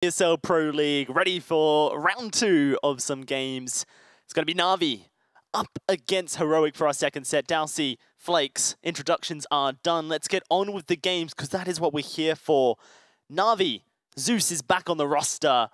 ESL Pro League, ready for round 2 of some games. It's going to be Na'Vi up against Heroic for our second set. Dalsy, Flakes, introductions are done. Let's get on with the games because that is what we're here for. Na'Vi, Zeus is back on the roster.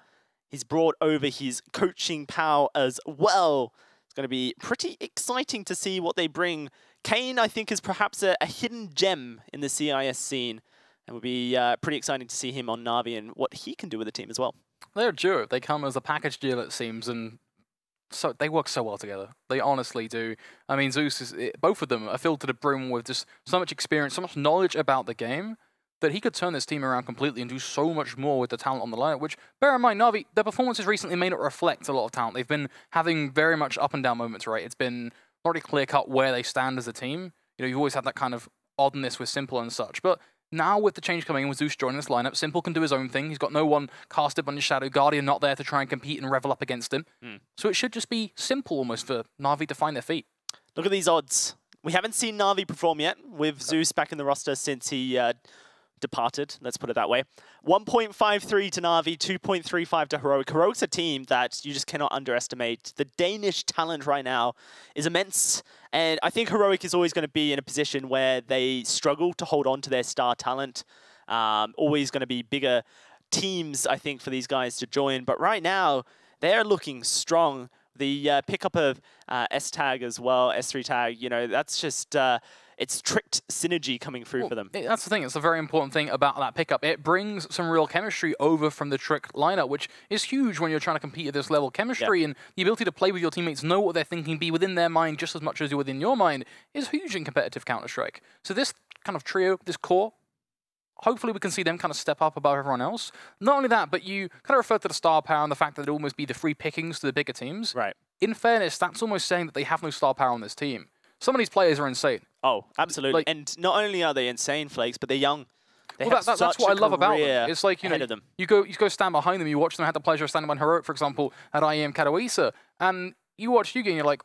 He's brought over his coaching power as well. It's going to be pretty exciting to see what they bring. Kane, I think, is perhaps a hidden gem in the CIS scene. And it will be pretty exciting to see him on Na'Vi and what he can do with the team as well. They're a duo. They come as a package deal, it seems, and so they work so well together. They honestly do. I mean, Zeus both of them are filled to the brim with just so much experience, so much knowledge about the game that he could turn this team around completely and do so much more with the talent on the lineup. Which, bear in mind, Na'Vi, their performances recently may not reflect a lot of talent. They've been having very much up and down moments, right? It's been not really clear cut where they stand as a team. You know, you've always had that kind of oddness with Simple and such, but now with the change coming in with Zeus joining this lineup, Simple can do his own thing. He's got no one casted on his shadow. Guardian not there to try and compete and revel up against him. So it should just be simple almost for Na'Vi to find their feet. Look at these odds. We haven't seen Na'Vi perform yet with Zeus back in the roster since he departed, let's put it that way. 1.53 to Na'Vi, 2.35 to Heroic. Heroic's a team that you just cannot underestimate. The Danish talent right now is immense, and I think Heroic is always going to be in a position where they struggle to hold on to their star talent. Always going to be bigger teams, I think, for these guys to join, but right now, they're looking strong. The pickup of S-Tag as well, S3 Tag, you know, that's just... it's tricked synergy coming through for them. That's the thing. It's a very important thing about that pickup. It brings some real chemistry over from the Trick lineup, which is huge when you're trying to compete at this level. Chemistry and the ability to play with your teammates, know what they're thinking, be within their mind just as much as you're within your mind, is huge in competitive Counter-Strike. So this kind of trio, this core, hopefully we can see them kind of step up above everyone else. Not only that, but you kind of refer to the star power and the fact that it'd almost be the free pickings to the bigger teams. Right. In fairness, that's almost saying that they have no star power on this team. Some of these players are insane. Oh, absolutely. Like, and not only are they insane, Flakes, but they're young. They have that's what I love about them. It's like, you know, them. you go stand behind them, you watch them. I had the pleasure of standing behind Heroic, for example, at IEM Katowice, and you watch Yugi and you're like,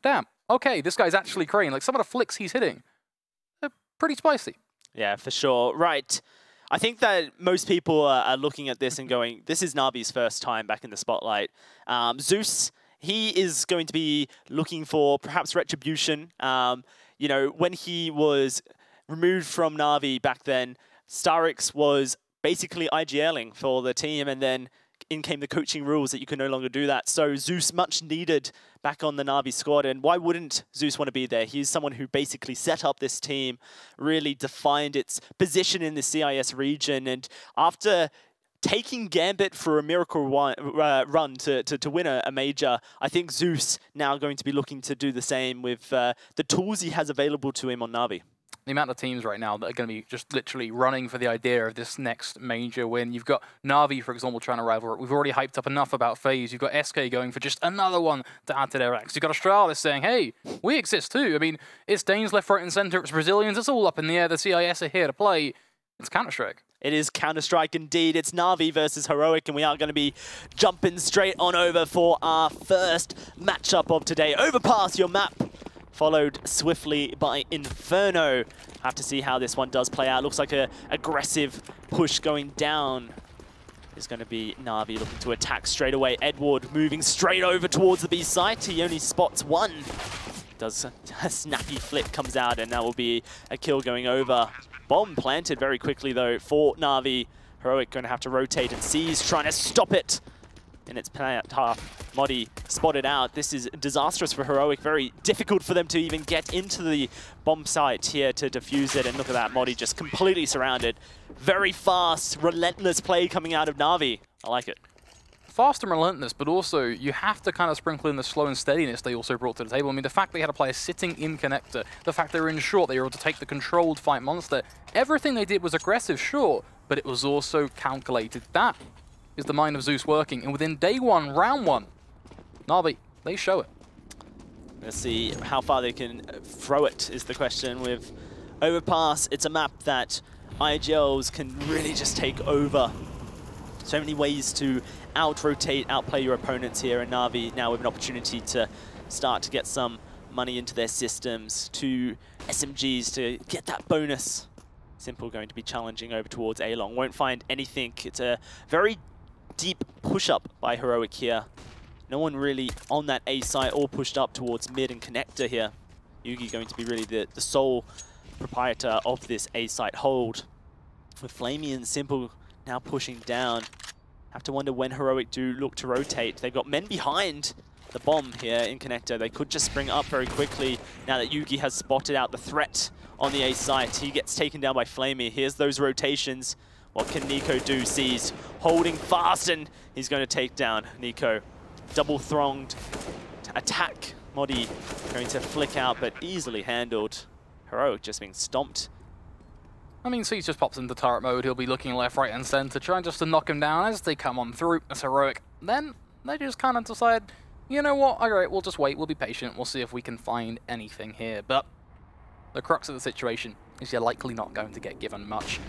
damn, okay, this guy's actually Crane. Like, some of the flicks he's hitting, they're pretty spicy. Yeah, for sure. Right. I think that most people are looking at this and going, this is Na'Vi's first time back in the spotlight. Zeus, he is going to be looking for perhaps retribution. You know, when he was removed from Na'Vi back then, Starix was basically IGLing for the team, and then in came the coaching rules that you can no longer do that. So Zeus much needed back on the Na'Vi squad, and why wouldn't Zeus want to be there? He's someone who basically set up this team, really defined its position in the CIS region, and after taking Gambit for a miracle run to win a major, I think Zeus now going to be looking to do the same with the tools he has available to him on Na'Vi. The amount of teams right now that are going to be just literally running for the idea of this next major win. You've got Na'Vi, for example, trying to rival it. We've already hyped up enough about FaZe. You've got SK going for just another one to add to their ranks. You've got Astralis saying, hey, we exist too. I mean, it's Danes left, right, and center. It's Brazilians. It's all up in the air. The CIS are here to play. It's Counter-Strike. It is Counter-Strike indeed. It's Na'Vi versus Heroic, and we are going to be jumping straight on over for our first matchup of today. Overpass, your map, followed swiftly by Inferno. Have to see how this one does play out. Looks like an aggressive push going down. Is going to be Na'Vi looking to attack straight away. Edward moving straight over towards the B site. He only spots one. Does a snappy flip, comes out, and that will be a kill going over. Bomb planted very quickly, though, for Na'Vi. Heroic going to have to rotate and seize, trying to stop it in its path. Modi spotted out. This is disastrous for Heroic. Very difficult for them to even get into the bomb site here to defuse it. And look at that, Modi just completely surrounded. Very fast, relentless play coming out of Na'Vi. I like it. Fast and relentless, but also you have to kind of sprinkle in the slow and steadiness they also brought to the table. I mean, the fact they had a player sitting in connector, the fact they were in short, they were able to take the controlled fight monster. Everything they did was aggressive, sure, but it was also calculated. That is the mind of Zeus working, and within day one, round one, Na'Vi, they show it. Let's see how far they can throw it is the question with Overpass. It's a map that IGLs can really just take over. So many ways to out-rotate, outplay your opponents here, and Na'Vi now with an opportunity to start to get some money into their systems, 2 SMGs to get that bonus. Simple going to be challenging over towards A-Long. Won't find anything. It's a very deep push-up by Heroic here. No one really on that A site, all pushed up towards mid and connector here. Yugi going to be really the sole proprietor of this A site hold. With Flamey and Simple now pushing down. Have to wonder when Heroic do look to rotate. They've got men behind the bomb here in connector. They could just spring up very quickly now that Yugi has spotted out the threat on the A site. He gets taken down by Flamey. Here's those rotations. What can Nico do? Sees holding fast, and he's going to take down Nico. Double-thronged attack. Modi going to flick out, but easily handled. Heroic just being stomped. I mean, Seas just pops into turret mode. He'll be looking left, right, and center, trying just to knock him down as they come on through. That's Heroic. Then they just kind of decide, you know what? All right, we'll just wait. We'll be patient. We'll see if we can find anything here. But the crux of the situation is you're likely not going to get given much.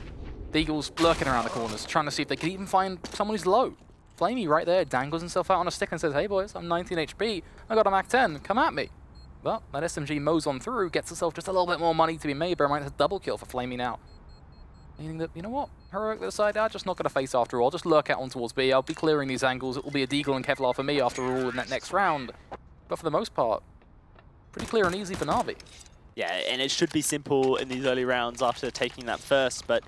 The Eagles lurking around the corners, trying to see if they can even find someone who's low. Flamey right there dangles himself out on a stick and says, hey boys, I'm 19 HP, I got a Mac 10, come at me. Well, that SMG mows on through, gets herself just a little bit more money to be made, but it's a double kill for Flamey now. Meaning that, you know what, Heroic decide, I'm just not going to face after all, just lurk out on towards B, I'll be clearing these angles, it will be a Deagle and Kevlar for me after all in that next round. But for the most part, pretty clear and easy for Na'Vi. Yeah, and it should be simple in these early rounds after taking that first, but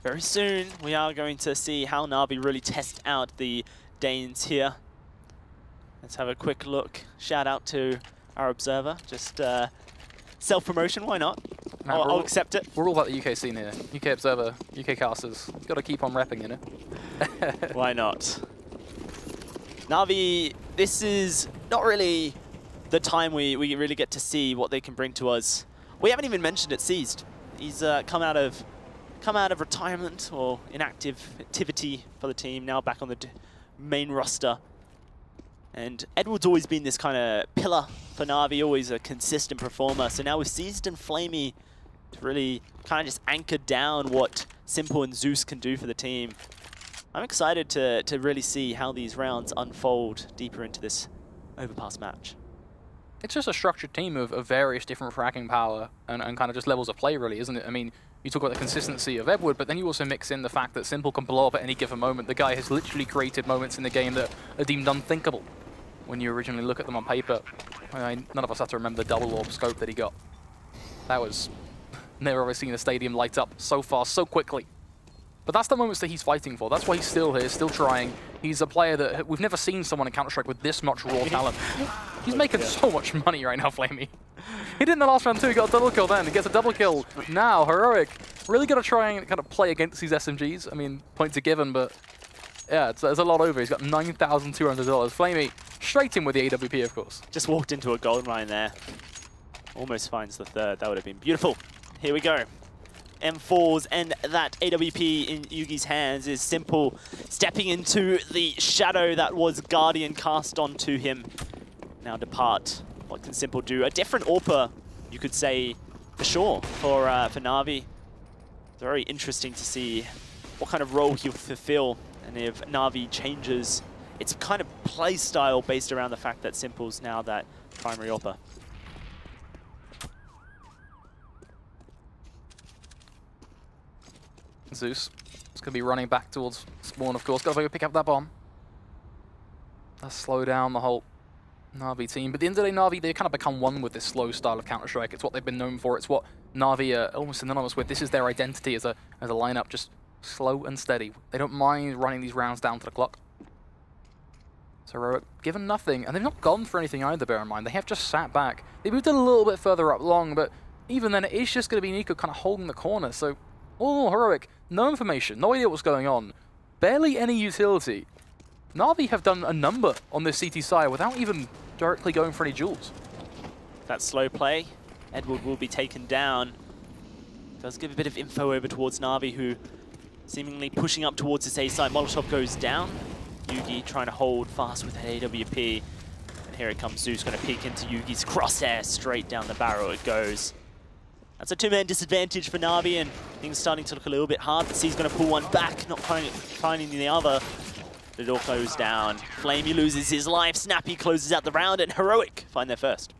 very soon we are going to see how Na'Vi really test out the Danes here. Let's have a quick look. Shout out to our observer. Just self-promotion, why not? Man, I'll accept it. We're all about the UK scene here. UK observer, UK casters. Got to keep on repping, you know? Why not? Na'Vi, this is not really the time we really get to see what they can bring to us. We haven't even mentioned it, Seized. He's come out of retirement or inactive activity for the team, now back on the main roster. And Edward's always been this kind of pillar for Na'Vi, always a consistent performer. So now with Seized and Flamey to really kind of just anchor down what Simple and Zeus can do for the team. I'm excited to really see how these rounds unfold deeper into this Overpass match. It's just a structured team of various different fragging power and kind of just levels of play, really, isn't it? I mean, you talk about the consistency of Edward, but then you also mix in the fact that Simple can blow up at any given moment. The guy has literally created moments in the game that are deemed unthinkable when you originally look at them on paper. I mean, none of us have to remember the double orb scope that he got. That was... never ever seen a stadium light up so fast, so quickly. But that's the moments that he's fighting for. That's why he's still here, still trying. He's a player that we've never seen someone in Counter-Strike with this much raw talent. He's making so much money right now, Flamey. He did in the last round too, he got a double kill then, he gets a double kill. Now, Heroic, really got to try and kind of play against these SMGs. I mean, points are given, but yeah, it's a lot over. He's got $9,200. Flamey, straight in with the AWP, of course. Just walked into a gold mine there. Almost finds the third, that would have been beautiful. Here we go. M4s and that AWP in Yugi's hands is Simple stepping into the shadow that was Guardian cast onto him. Now depart. What can Simple do? A different AWPer, you could say, for sure, for Na'Vi. It's very interesting to see what kind of role he'll fulfill and if Na'Vi changes its kind of play style based around the fact that Simple's now that primary AWPer. Zeus is going to be running back towards spawn, of course. Got to pick up that bomb. That's slow down the whole Na'Vi team. But at the end of the day, Na'Vi, they kind of become one with this slow style of Counter-Strike. It's what they've been known for. It's what Na'Vi are almost synonymous with. This is their identity as a lineup, just slow and steady. They don't mind running these rounds down to the clock. So Heroic, given nothing, and they've not gone for anything either, bear in mind. They have just sat back. They moved a little bit further up long, but even then, it is just going to be Nico kind of holding the corner. So all Heroic, no information, no idea what's going on, barely any utility. Na'Vi have done a number on this CT side without even directly going for any duels. That slow play, Edward will be taken down. Does give a bit of info over towards Na'Vi, who seemingly pushing up towards this A site. Molotov goes down. Yugi trying to hold fast with that AWP. And here it comes Zeus, going to peek into Yugi's crosshair. Straight down the barrel it goes. That's a two-man disadvantage for Na'Vi, and things starting to look a little bit hard. C's going to pull one back, not finding the other. The door goes down. Flamey loses his life. Snappy closes out the round, and Heroic find their first.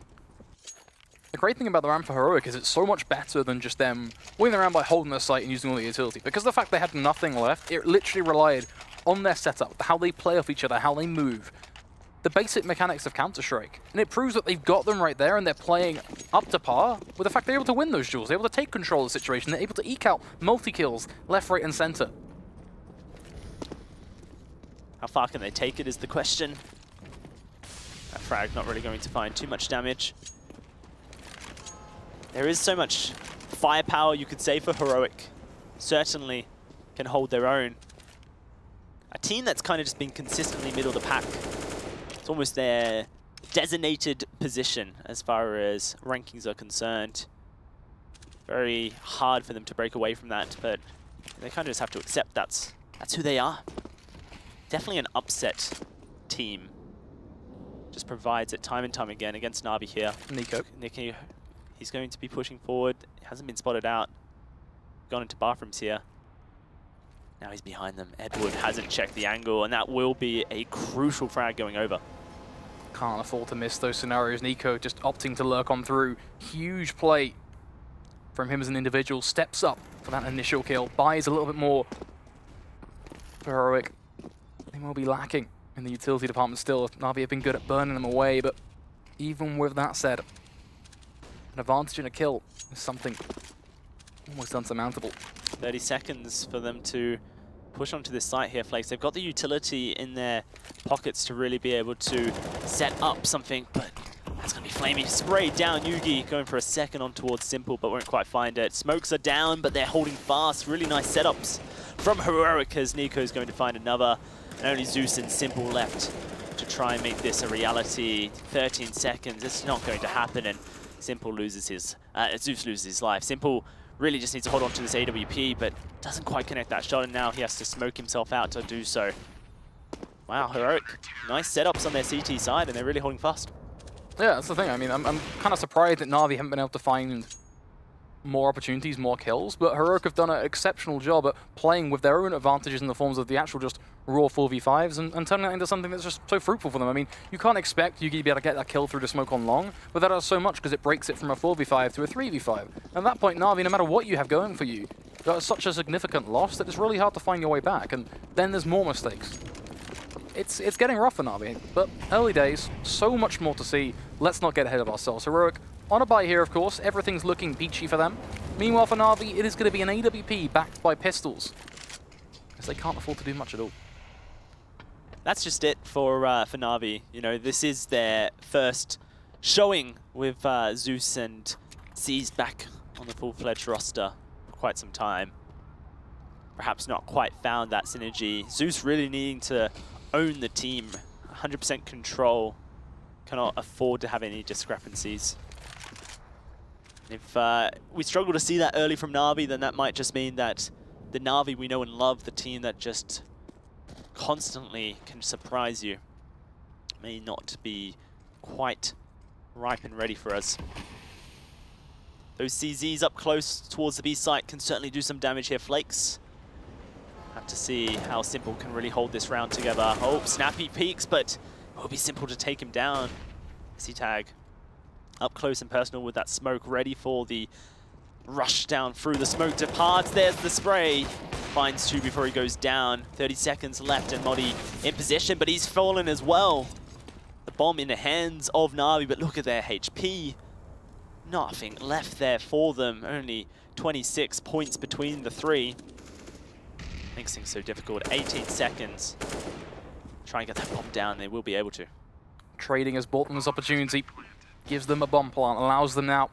The great thing about the round for Heroic is it's so much better than just them winning the round by holding their site and using all the utility. Because of the fact they had nothing left, it literally relied on their setup, how they play off each other, how they move. The basic mechanics of Counter-Strike. And it proves that they've got them right there and they're playing up to par with the fact they're able to win those duels. They're able to take control of the situation. They're able to eke out multi-kills left, right, and center. How far can they take it is the question. That frag not really going to find too much damage. There is so much firepower, you could say, for Heroic. Certainly can hold their own. A team that's kind of just been consistently middle of the pack. It's almost their designated position as far as rankings are concerned. Very hard for them to break away from that, but they kind of just have to accept that's who they are. Definitely an upset team. Just provides it time and time again against Na'Vi here. Nico, he's going to be pushing forward. Hasn't been spotted out. Gone into bathrooms here. Now he's behind them. Edward hasn't checked the angle, and that will be a crucial frag going over. can't afford to miss those scenarios. Nico just opting to lurk on through. Huge play from him as an individual. Steps up for that initial kill. Buys a little bit more for Heroic. They will be lacking in the utility department still. Na'Vi have been good at burning them away, but even with that said, an advantage in a kill is something almost unsurmountable. 30 seconds for them to push onto this site here, Flakes. They've got the utility in their pockets to really be able to set up something, but that's going to be flamey. Sprayed down. Yugi going for a second on towards Simple, but won't quite find it. Smokes are down, but they're holding fast. Really nice setups from Heroic as Nico's going to find another. And only Zeus and Simple left to try and make this a reality. 13 seconds. It's not going to happen, and Simple loses his... Zeus loses his life. Simple really just needs to hold on to this AWP, but doesn't quite connect that shot, and now he has to smoke himself out to do so. Wow, Heroic. Nice setups on their CT side, and they're really holding fast. Yeah, that's the thing. I mean, I'm kind of surprised that Na'Vi haven't been able to find more opportunities, more kills, but Heroic have done an exceptional job at playing with their own advantages in the forms of the actual just raw 4v5s and turning that into something that's just so fruitful for them. I mean, you can't expect Yugi to be able to get that kill through the smoke on long, but that does so much because it breaks it from a 4v5 to a 3v5. At that point, Na'Vi, no matter what you have going for you, got such a significant loss that it's really hard to find your way back, and then there's more mistakes. It's getting rough for Na'Vi, but early days, so much more to see. Let's not get ahead of ourselves. Heroic on a buy here, of course. Everything's looking peachy for them. Meanwhile, for Na'Vi, it is going to be an AWP backed by pistols, because they can't afford to do much at all. That's just it for Na'Vi. You know, this is their first showing with Zeus and C's back on the full-fledged roster for quite some time. Perhaps not quite found that synergy. Zeus really needing to own the team, 100% control, cannot afford to have any discrepancies. If we struggle to see that early from Na'Vi, then that might just mean that the Na'Vi we know and love, the team that just constantly can surprise you, may not be quite ripe and ready for us. Those CZs up close towards the B site can certainly do some damage here, Flakes. Have to see how Simple can really hold this round together. Oh, Snappy peaks, but it will be Simple to take him down. C-Tag up close and personal with that smoke, ready for the rush down through. The smoke departs. There's the spray. Finds two before he goes down. 30 seconds left, and Modi in position, but he's fallen as well. The bomb in the hands of Na'Vi, but look at their HP. Nothing left there for them. Only 26 points between the three. Makes things so difficult. 18 seconds. Try and get that bomb down. They will be able to. Trading has bought them this opportunity. Gives them a bomb plant. Allows them now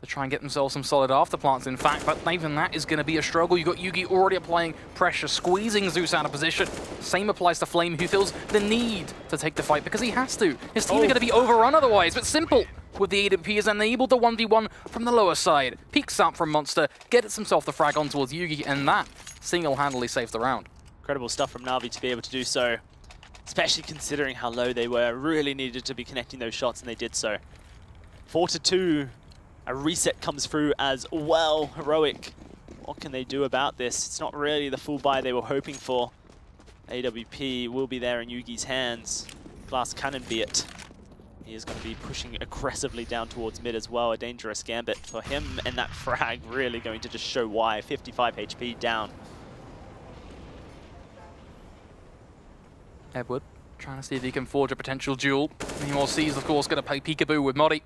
to try and get themselves some solid afterplants, in fact, but even that is going to be a struggle. You've got Yugi already applying pressure, squeezing Zeus out of position. Same applies to Flame, who feels the need to take the fight because he has to. His team are going to be overrun otherwise, but Simple with the AWP is unable to 1v1 from the lower side. Peeks out from Monster, gets himself the frag on towards Yugi, and that single-handedly saves the round. Incredible stuff from Na'Vi to be able to do so, especially considering how low they were. Really needed to be connecting those shots, and they did so. 4-2. A reset comes through as well. Heroic, what can they do about this? It's not really the full buy they were hoping for. AWP will be there in Yugi's hands. Glass cannon be it. He is going to be pushing aggressively down towards mid as well. A dangerous gambit for him, and that frag really going to just show why. 55 HP down. Edward trying to see if he can forge a potential duel. Meanwhile, C's, of course, going to play peekaboo with Modi.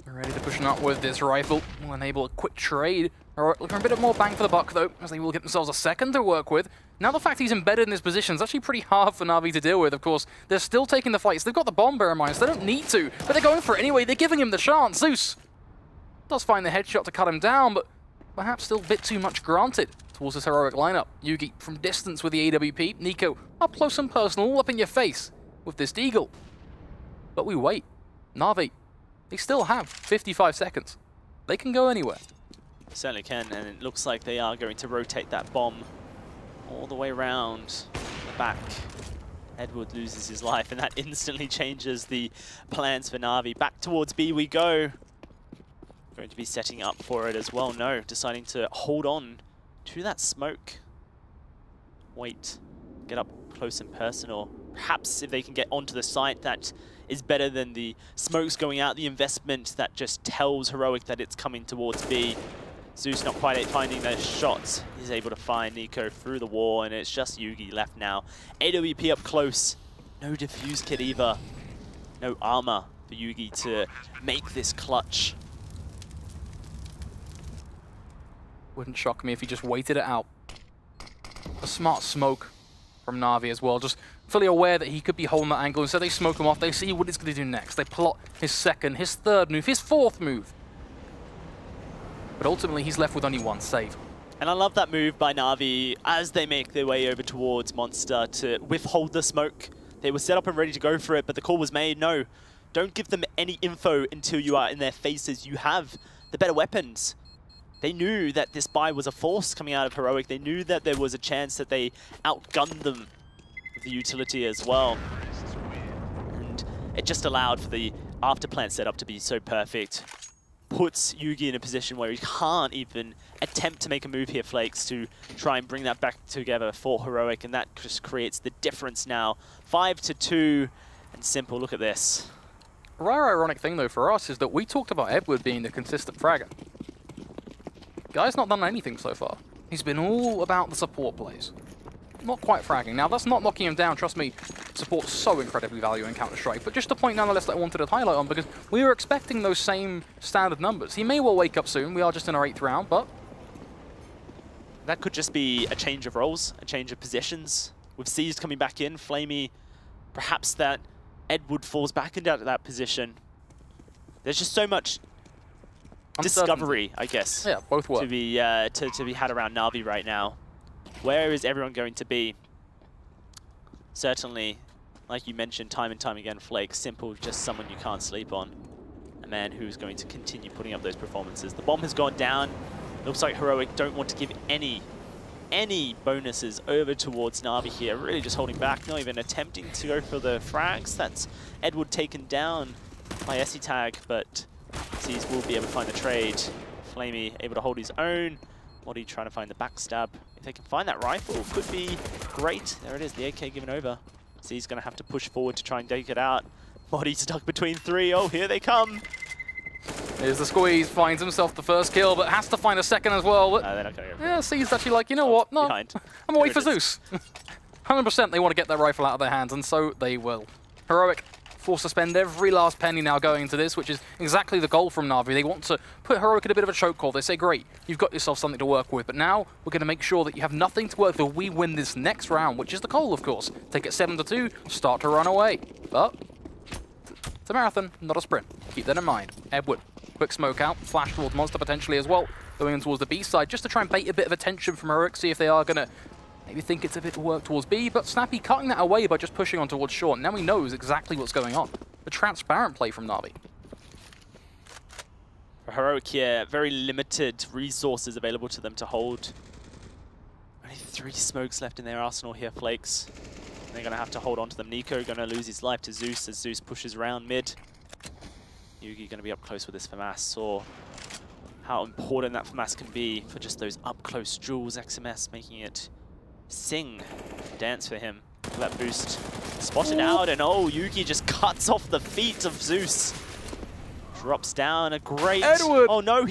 We're ready to push up with this rifle. Will enable a quick trade. Looking for a bit more bang for the buck, though, as they will get themselves a second to work with. Now the fact he's embedded in his position is actually pretty hard for Na'Vi to deal with, of course. They're still taking the fights. They've got the bomb, bear in mind, so they don't need to. But they're going for it anyway. They're giving him the chance. Zeus does find the headshot to cut him down, but perhaps still a bit too much granted towards this heroic lineup. Yugi from distance with the AWP. Nico up close and personal, all up in your face with this deagle. But we wait. Na'Vi, they still have 55 seconds. They can go anywhere. Certainly can, and it looks like they are going to rotate that bomb all the way around the back. Edward loses his life, and that instantly changes the plans for Na'Vi. Back towards B we go. Going to be setting up for it as well. No, deciding to hold on to that smoke. Wait, get up close and personal. Perhaps if they can get onto the site, that is better than the smokes going out. The investment that just tells Heroic that it's coming towards B. Zeus not quite finding those shots. He's able to find Nico through the wall, and it's just Yugi left now. AWP up close. No defuse kit either. No armor for Yugi to make this clutch. Wouldn't shock me if he just waited it out. A smart smoke from Na'Vi as well, just fully aware that he could be holding that angle, and so they smoke him off. They see what he's going to do next. They plot his second, his third move, his fourth move. But ultimately, he's left with only one save. And I love that move by Na'Vi as they make their way over towards Monster to withhold the smoke. They were set up and ready to go for it, but the call was made. No, don't give them any info until you are in their faces. You have the better weapons. They knew that this buy was a force coming out of Heroic. They knew that there was a chance that they outgunned them with the utility as well. And it just allowed for the after-plant setup to be so perfect. Puts Yugi in a position where he can't even attempt to make a move here, Flakes, to try and bring that back together for Heroic, and that just creates the difference now. 5-2, and Simple, look at this. A rather ironic thing, though, for us is that we talked about Edward being the consistent fragger. Guy's not done anything so far. He's been all about the support plays. Not quite fragging. Now, that's not knocking him down. Trust me, support's so incredibly valuable in Counter-Strike. But just a point nonetheless that I wanted to highlight on, because we were expecting those same standard numbers. He may well wake up soon. We are just in our 8th round, but that could just be a change of roles, a change of positions. With Seized coming back in, Flamey, perhaps that Edward falls back into that position. There's just so much discovery, I guess. Yeah, both work. To be had around Na'Vi right now. Where is everyone going to be? Certainly, like you mentioned time and time again, Flake, Simple, just someone you can't sleep on. A man who's going to continue putting up those performances. The bomb has gone down. Looks like Heroic don't want to give any bonuses over towards Na'Vi here. Really just holding back, not even attempting to go for the frags. That's Edward taken down by Esitag, but Seas will be able to find the trade. Flamey able to hold his own. Modi trying to find the backstab. If they can find that rifle, could be great. There it is, the AK given over. So he's going to have to push forward to try and take it out. Modi stuck between 3. Oh, here they come. Here's the squeeze, finds himself the first kill, but has to find a second as well. They're not going to go for yeah, C's actually like, you know what? No, behind. I'm away for Zeus. 100% they want to get their rifle out of their hands, and so they will. Heroic forced to spend every last penny now going into this, which is exactly the goal from Na'Vi. They want to put Heroic in a bit of a chokehold. They say, great, you've got yourself something to work with, but now we're going to make sure that you have nothing to work with. We win this next round, which is the goal, of course. Take it 7-2, start to run away. But it's a marathon, not a sprint. Keep that in mind. Edward, quick smoke out, flash towards Monster potentially as well, going in towards the B side, just to try and bait a bit of attention from Heroic, see if they are going to maybe think it's a bit of work towards B, but Snappy cutting that away by just pushing on towards short. Now he knows exactly what's going on. A transparent play from Na'Vi. For Heroic here, very limited resources available to them to hold. Only 3 smokes left in their arsenal here, Flakes. And they're going to have to hold on to them. Nico going to lose his life to Zeus as Zeus pushes around mid. Yugi going to be up close with this FAMAS. Saw how important that FAMAS can be for just those up-close duels. XMS making it sing, dance for him. That boost spotted out, and oh, Yugi just cuts off the feet of Zeus. Drops down a great... Edward! Oh no,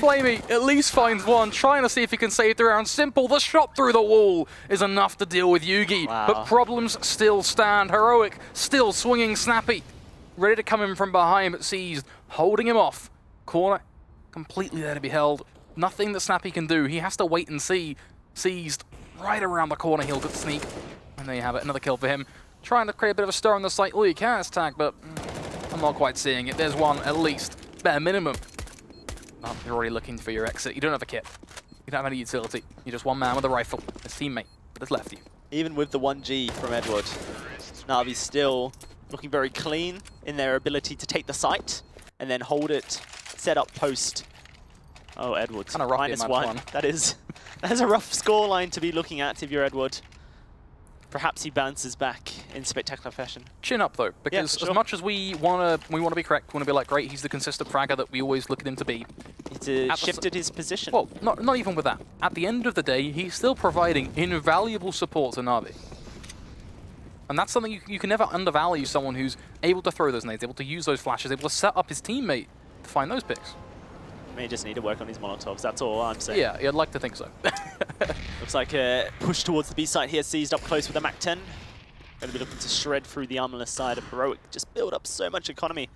Flamey at least finds one, trying to see if he can save the round. Simple, the shot through the wall is enough to deal with Yugi. Wow. But problems still stand. Heroic still swinging Snappy. Ready to come in from behind, but Seized holding him off. Corner completely there to be held. Nothing that Snappy can do. He has to wait and see. Seized right around the corner. He'll get sneak. And there you have it. Another kill for him. Trying to create a bit of a stir on the site. Oh, you can attack, but I'm not quite seeing it. There's one at least. Bare minimum. Oh, you're already looking for your exit. You don't have a kit. You don't have any utility. You're just one man with a rifle. His teammate that has left you. Even with the 1G from Edward, Na'Vi's still looking very clean in their ability to take the site and then hold it, set up post. Oh, Edward's Kind of rough -1. That is a rough scoreline to be looking at if you're Edward. Perhaps he bounces back in spectacular fashion. Chin up though, because sure. as much as we wanna be correct, we wanna be like, great, he's the consistent fragger that we always look at him to be. He's shifted his position. Well, not even with that. At the end of the day, he's still providing invaluable support to Na'Vi. And that's something you can never undervalue, someone who's able to throw those nades, able to use those flashes, able to set up his teammate to find those picks. May just need to work on his Molotovs, that's all I'm saying. Yeah, I'd like to think so. Looks like a push towards the B site here, Seized up close with a MAC-10. Going to be looking to shred through the armorless side of Heroic, just build up so much economy.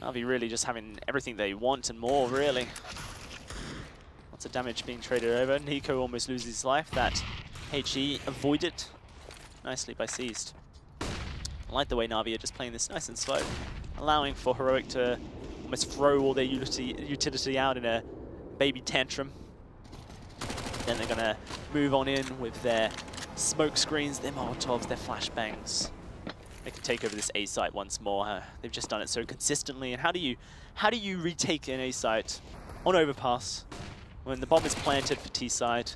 Na'Vi really just having everything they want and more, really. Lots of damage being traded over. Nico almost loses his life. That HE avoided nicely by Seized. I like the way Na'Vi are just playing this nice and slow, allowing for Heroic to almost throw all their utility out in a baby tantrum. Then they're going to move on in with their smoke screens, their Molotovs, their flashbangs. They can take over this A site once more. They've just done it so consistently. And how do you retake an A site on Overpass when the bomb is planted for T side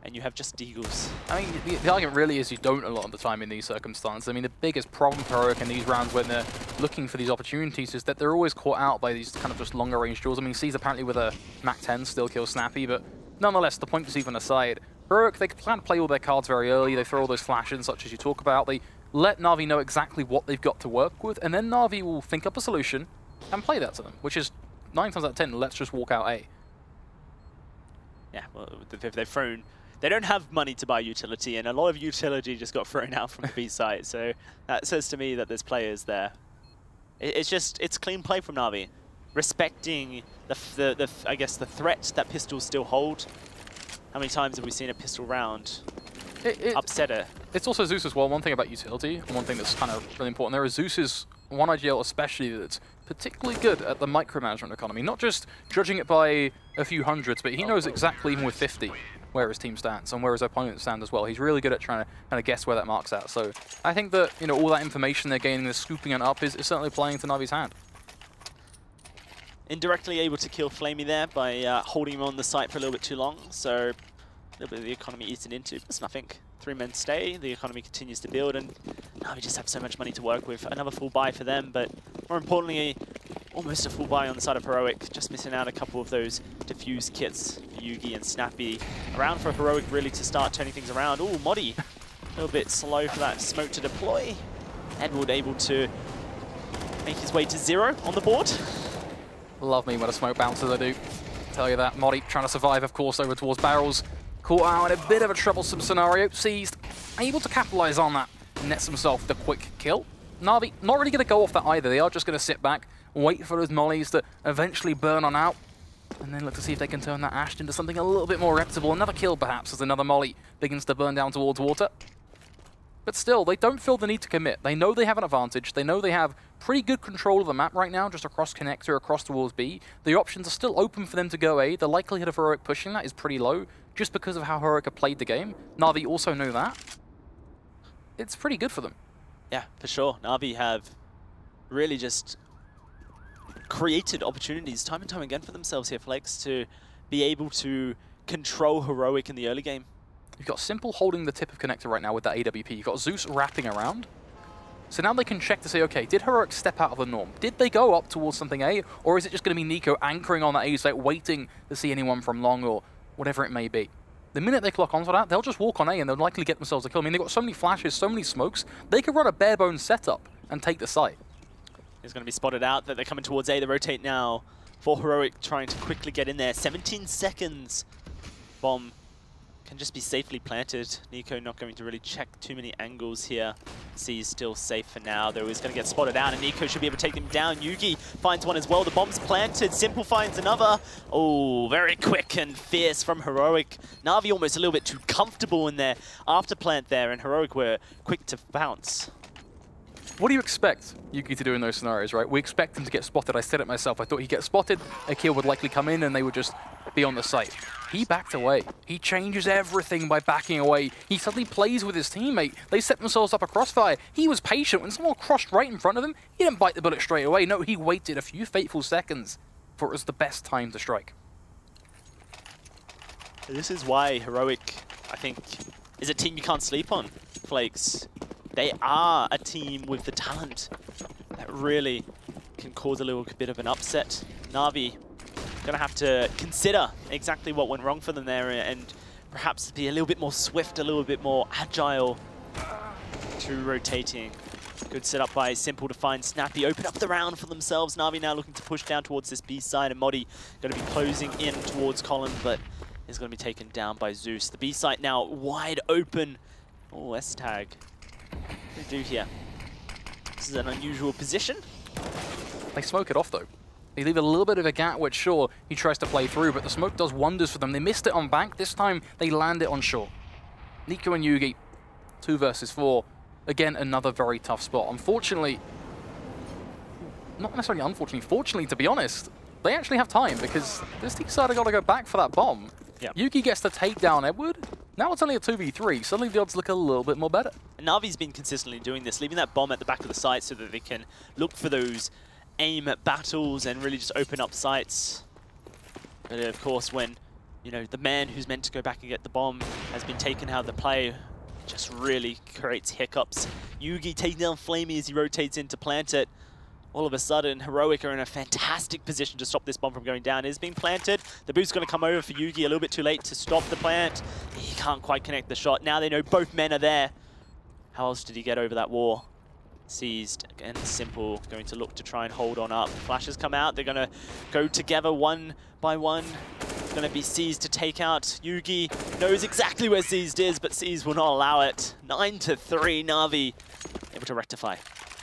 and you have just Deagles? I mean, the argument really is you don't a lot of the time in these circumstances. I mean, the biggest problem for Heroic in these rounds when they're looking for these opportunities is that they're always caught out by these kind of just longer range duels. I mean, C's apparently with a MAC-10 still kills Snappy, but nonetheless, the point is even aside, Heroic, they plan to play all their cards very early. They throw all those flashes, such as you talk about. They let Na'Vi know exactly what they've got to work with, and then Na'Vi will think up a solution and play that to them, which is 9 times out of 10, let's just walk out A. Yeah, well, they've thrown... They don't have money to buy utility, and a lot of utility just got thrown out from the B site, so that says to me that there's players there. It's clean play from Na'Vi, respecting I guess the threat that pistols still hold. How many times have we seen a pistol round upset it? It's also Zeus as well. One thing about utility, and one thing that's kind of really important there is Zeus's one IGL especially that's particularly good at the micromanagement economy, not just judging it by a few hundreds, but he knows exactly, even with 50, where his team stands and where his opponents stand as well. He's really good at trying to kind of guess where that mark's at. So I think that, you know, all that information they're gaining, the scooping it up, is certainly playing to Na'Vi's hand. Indirectly able to kill Flamey there by holding him on the site for a little bit too long, so a little bit of the economy eaten into. It's nothing. 3 men stay, the economy continues to build, and now we just have so much money to work with. Another full buy for them, but more importantly, almost a full buy on the side of Heroic, just missing out a couple of those diffuse kits for Yugi and Snappy. Around for Heroic really to start turning things around. Ooh, Modi, a little bit slow for that smoke to deploy. Edward able to make his way to 0 on the board. Love me when a smoke bounces, I do. Tell you that. Modi trying to survive, of course, over towards barrels. Caught out in a bit of a troublesome scenario. Seized, able to capitalize on that. Nets himself the quick kill. Na'Vi not really going to go off that either. They are just going to sit back, wait for those mollies to eventually burn on out, and then look to see if they can turn that Ashed into something a little bit more reputable. Another kill, perhaps, as another molly begins to burn down towards water. But still, they don't feel the need to commit. They know they have an advantage. They know they have pretty good control of the map right now, just across connector, across towards B. The options are still open for them to go A. The likelihood of Heroic pushing that is pretty low, just because of how Heroic have played the game. Na'Vi also know that. It's pretty good for them. Yeah, for sure. Na'Vi have really just created opportunities time and time again for themselves here, Flex, to be able to control Heroic in the early game. You've got Simple holding the tip of connector right now with that AWP. You've got Zeus wrapping around. So now they can check to say, okay, did Heroic step out of the norm? Did they go up towards something A? Or is it just going to be Nico anchoring on that A site, waiting to see anyone from long or whatever it may be? The minute they clock onto that, they'll just walk on A and they'll likely get themselves a kill. I mean, they've got so many flashes, so many smokes, they could run a bare bones setup and take the site. It's going to be spotted out that they're coming towards A. They rotate now for Heroic trying to quickly get in there. 17 seconds. Bomb can just be safely planted. Nico not going to really check too many angles here. C is still safe for now, though he's going to get spotted out, and Nico should be able to take them down. Yugi finds one as well. The bomb's planted. Simple finds another. Oh, very quick and fierce from Heroic. Na'Vi almost a little bit too comfortable in their after plant there, and Heroic were quick to bounce. What do you expect Yugi to do in those scenarios, right? We expect him to get spotted. I said it myself. I thought he'd get spotted, a kill would likely come in, and they would just be on the site. He backed away. He changes everything by backing away. He suddenly plays with his teammate. They set themselves up a crossfire. He was patient. When someone crossed right in front of him, he didn't bite the bullet straight away. No, he waited a few fateful seconds for it was the best time to strike. This is why Heroic, I think, is a team you can't sleep on, Flakes. They are a team with the talent that really can cause a little bit of an upset. Na'Vi gonna have to consider exactly what went wrong for them there and perhaps be a little bit more swift, a little bit more agile to rotating. Good setup by Simple to find Snappy, open up the round for themselves. Na'Vi now looking to push down towards this B side, and Modi gonna be closing in towards Colin, but is gonna be taken down by Zeus. The B site now wide open. Oh, S-tag. What do we do here? This is an unusual position. They smoke it off though. They leave a little bit of a gap, which sure, he tries to play through, but the smoke does wonders for them. They missed it on bank. This time, they land it on shore. Nico and Yugi, 2 versus 4. Again, another very tough spot. Unfortunately, not necessarily unfortunately, fortunately, to be honest, they actually have time because this team side have got to go back for that bomb. Yep. Yugi gets to take down Edward. Now it's only a 2v3. Suddenly the odds look a little bit more better. And Na'Vi's been consistently doing this, leaving that bomb at the back of the site so that they can look for those aim at battles and really just open up sites. But of course, when the man who's meant to go back and get the bomb has been taken out of the play, it just really creates hiccups. Yugi taking down Flamey as he rotates in to plant it. All of a sudden, Heroic are in a fantastic position to stop this bomb from going down. It is being planted. The boost's going to come over for Yugi a little bit too late to stop the plant. He can't quite connect the shot. Now they know both men are there. How else did he get over that wall? Seized. Again, Simple going to look to try and hold on up. Flashes come out. They're going to go together one by one. It's going to be Seized to take out. Yugi knows exactly where Seized is, but Seized will not allow it. 9-3, Na'Vi able to rectify.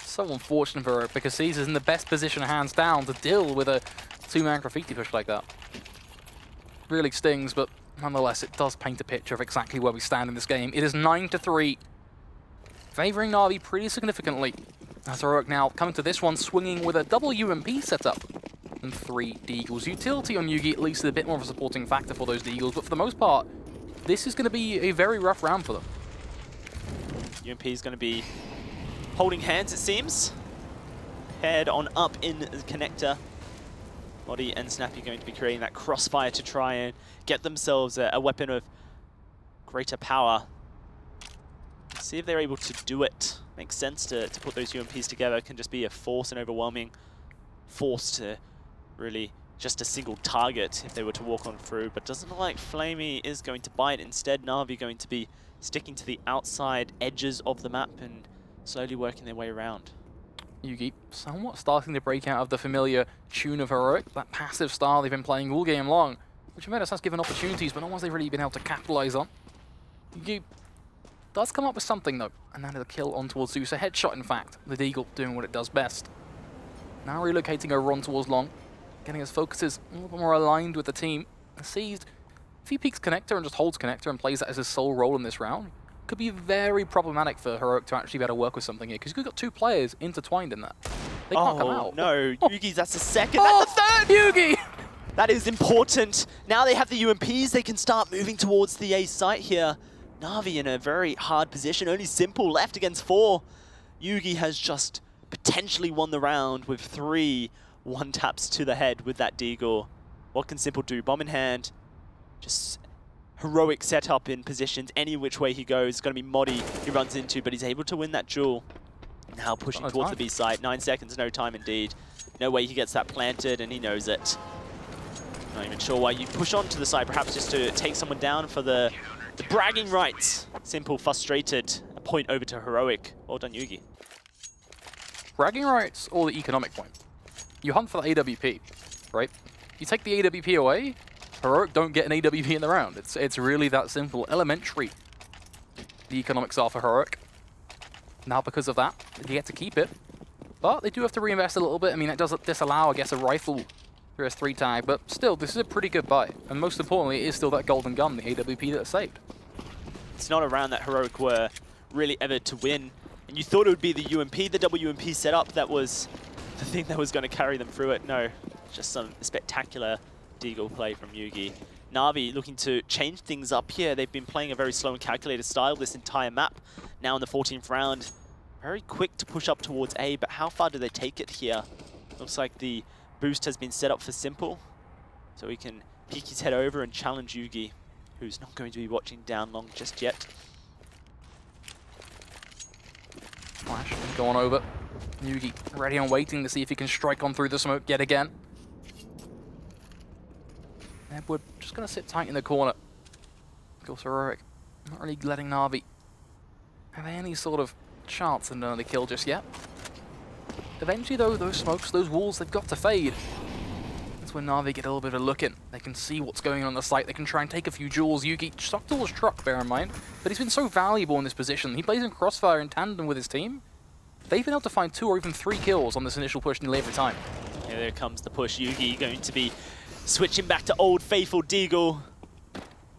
So unfortunate for it because Caesar's in the best position hands down to deal with a 2-man graffiti push like that. Really stings, but nonetheless it does paint a picture of exactly where we stand in this game. It is 9-3, favouring Na'Vi pretty significantly. As Heroic now coming to this one swinging with a double UMP setup and 3 Deagles. Utility on Yugi at least is a bit more of a supporting factor for those Deagles, but for the most part this is going to be a very rough round for them. UMP is going to be holding hands, it seems. Paired on up in the connector. Modi and Snappy going to be creating that crossfire to try and get themselves a weapon of greater power. See if they're able to do it. Makes sense to put those UMPs together. It can just be a force, an overwhelming force to really just a single target if they were to walk on through. But doesn't look like Flamey is going to bite. Instead, Na'Vi going to be sticking to the outside edges of the map and slowly working their way around. Yugi somewhat starting to break out of the familiar tune of Heroic, that passive style they've been playing all game long, which in fact has given opportunities, but not ones they've really been able to capitalize on. Yugi does come up with something though, and that is a kill on towards Zeus, a headshot in fact, the Deagle doing what it does best. Now relocating over on towards Long, getting his focuses a little bit more aligned with the team. Seized, if he peeks connector and just holds connector and plays that as his sole role in this round, could be very problematic for Heroic to actually be able to work with something here, because you've got 2 players intertwined in that. They can't come out. No, Yugi's, that's the second, that's the third! Yugi! That is important. Now they have the UMPs, they can start moving towards the A site here. Na'Vi in a very hard position, only Simple left against 4. Yugi has just potentially won the round with 3 one-taps to the head with that Deagle. What can Simple do? Bomb in hand, just Heroic setup in positions, any which way he goes. It's going to be Modi he runs into, but he's able to win that duel. Now pushing towards the B side. 9 seconds, no time indeed. No way he gets that planted, and he knows it. Not even sure why you push on to the side, perhaps just to take someone down for the bragging rights. Simple, frustrated. A point over to Heroic. Well done, Yugi. Bragging rights or the economic point? You hunt for the AWP, right? You take the AWP away, Heroic don't get an AWP in the round. It's really that simple. Elementary, the economics are for Heroic. Now because of that, they get to keep it. But they do have to reinvest a little bit. I mean, that does disallow, I guess, a rifle for his 3 tag, but still, this is a pretty good buy. And most importantly, it is still that golden gun, the AWP that's saved. It's not a round that Heroic were really ever to win. And you thought it would be the UMP, the WMP setup that was the thing that was going to carry them through it. No, just some spectacular Deagle play from Yugi. Na'Vi looking to change things up here. They've been playing a very slow and calculated style this entire map. Now in the 14th round, very quick to push up towards A, but how far do they take it here? Looks like the boost has been set up for Simple, so he can peek his head over and challenge Yugi, who's not going to be watching down long just yet. Flash going over. Yugi ready and waiting to see if he can strike on through the smoke yet again. Edward just going to sit tight in the corner. Of course, Heroic not really letting Na'Vi have any sort of chance of another kill just yet. Eventually, though, those smokes, those walls, they've got to fade. That's when Na'Vi get a little bit of a look in. They can see what's going on the site. They can try and take a few jewels. Yugi stuck to his truck, bear in mind. But he's been so valuable in this position. He plays in Crossfire in tandem with his team. They've been able to find 2 or even 3 kills on this initial push nearly every time. Yeah, there comes the push. Yugi going to be switching back to old faithful Deagle.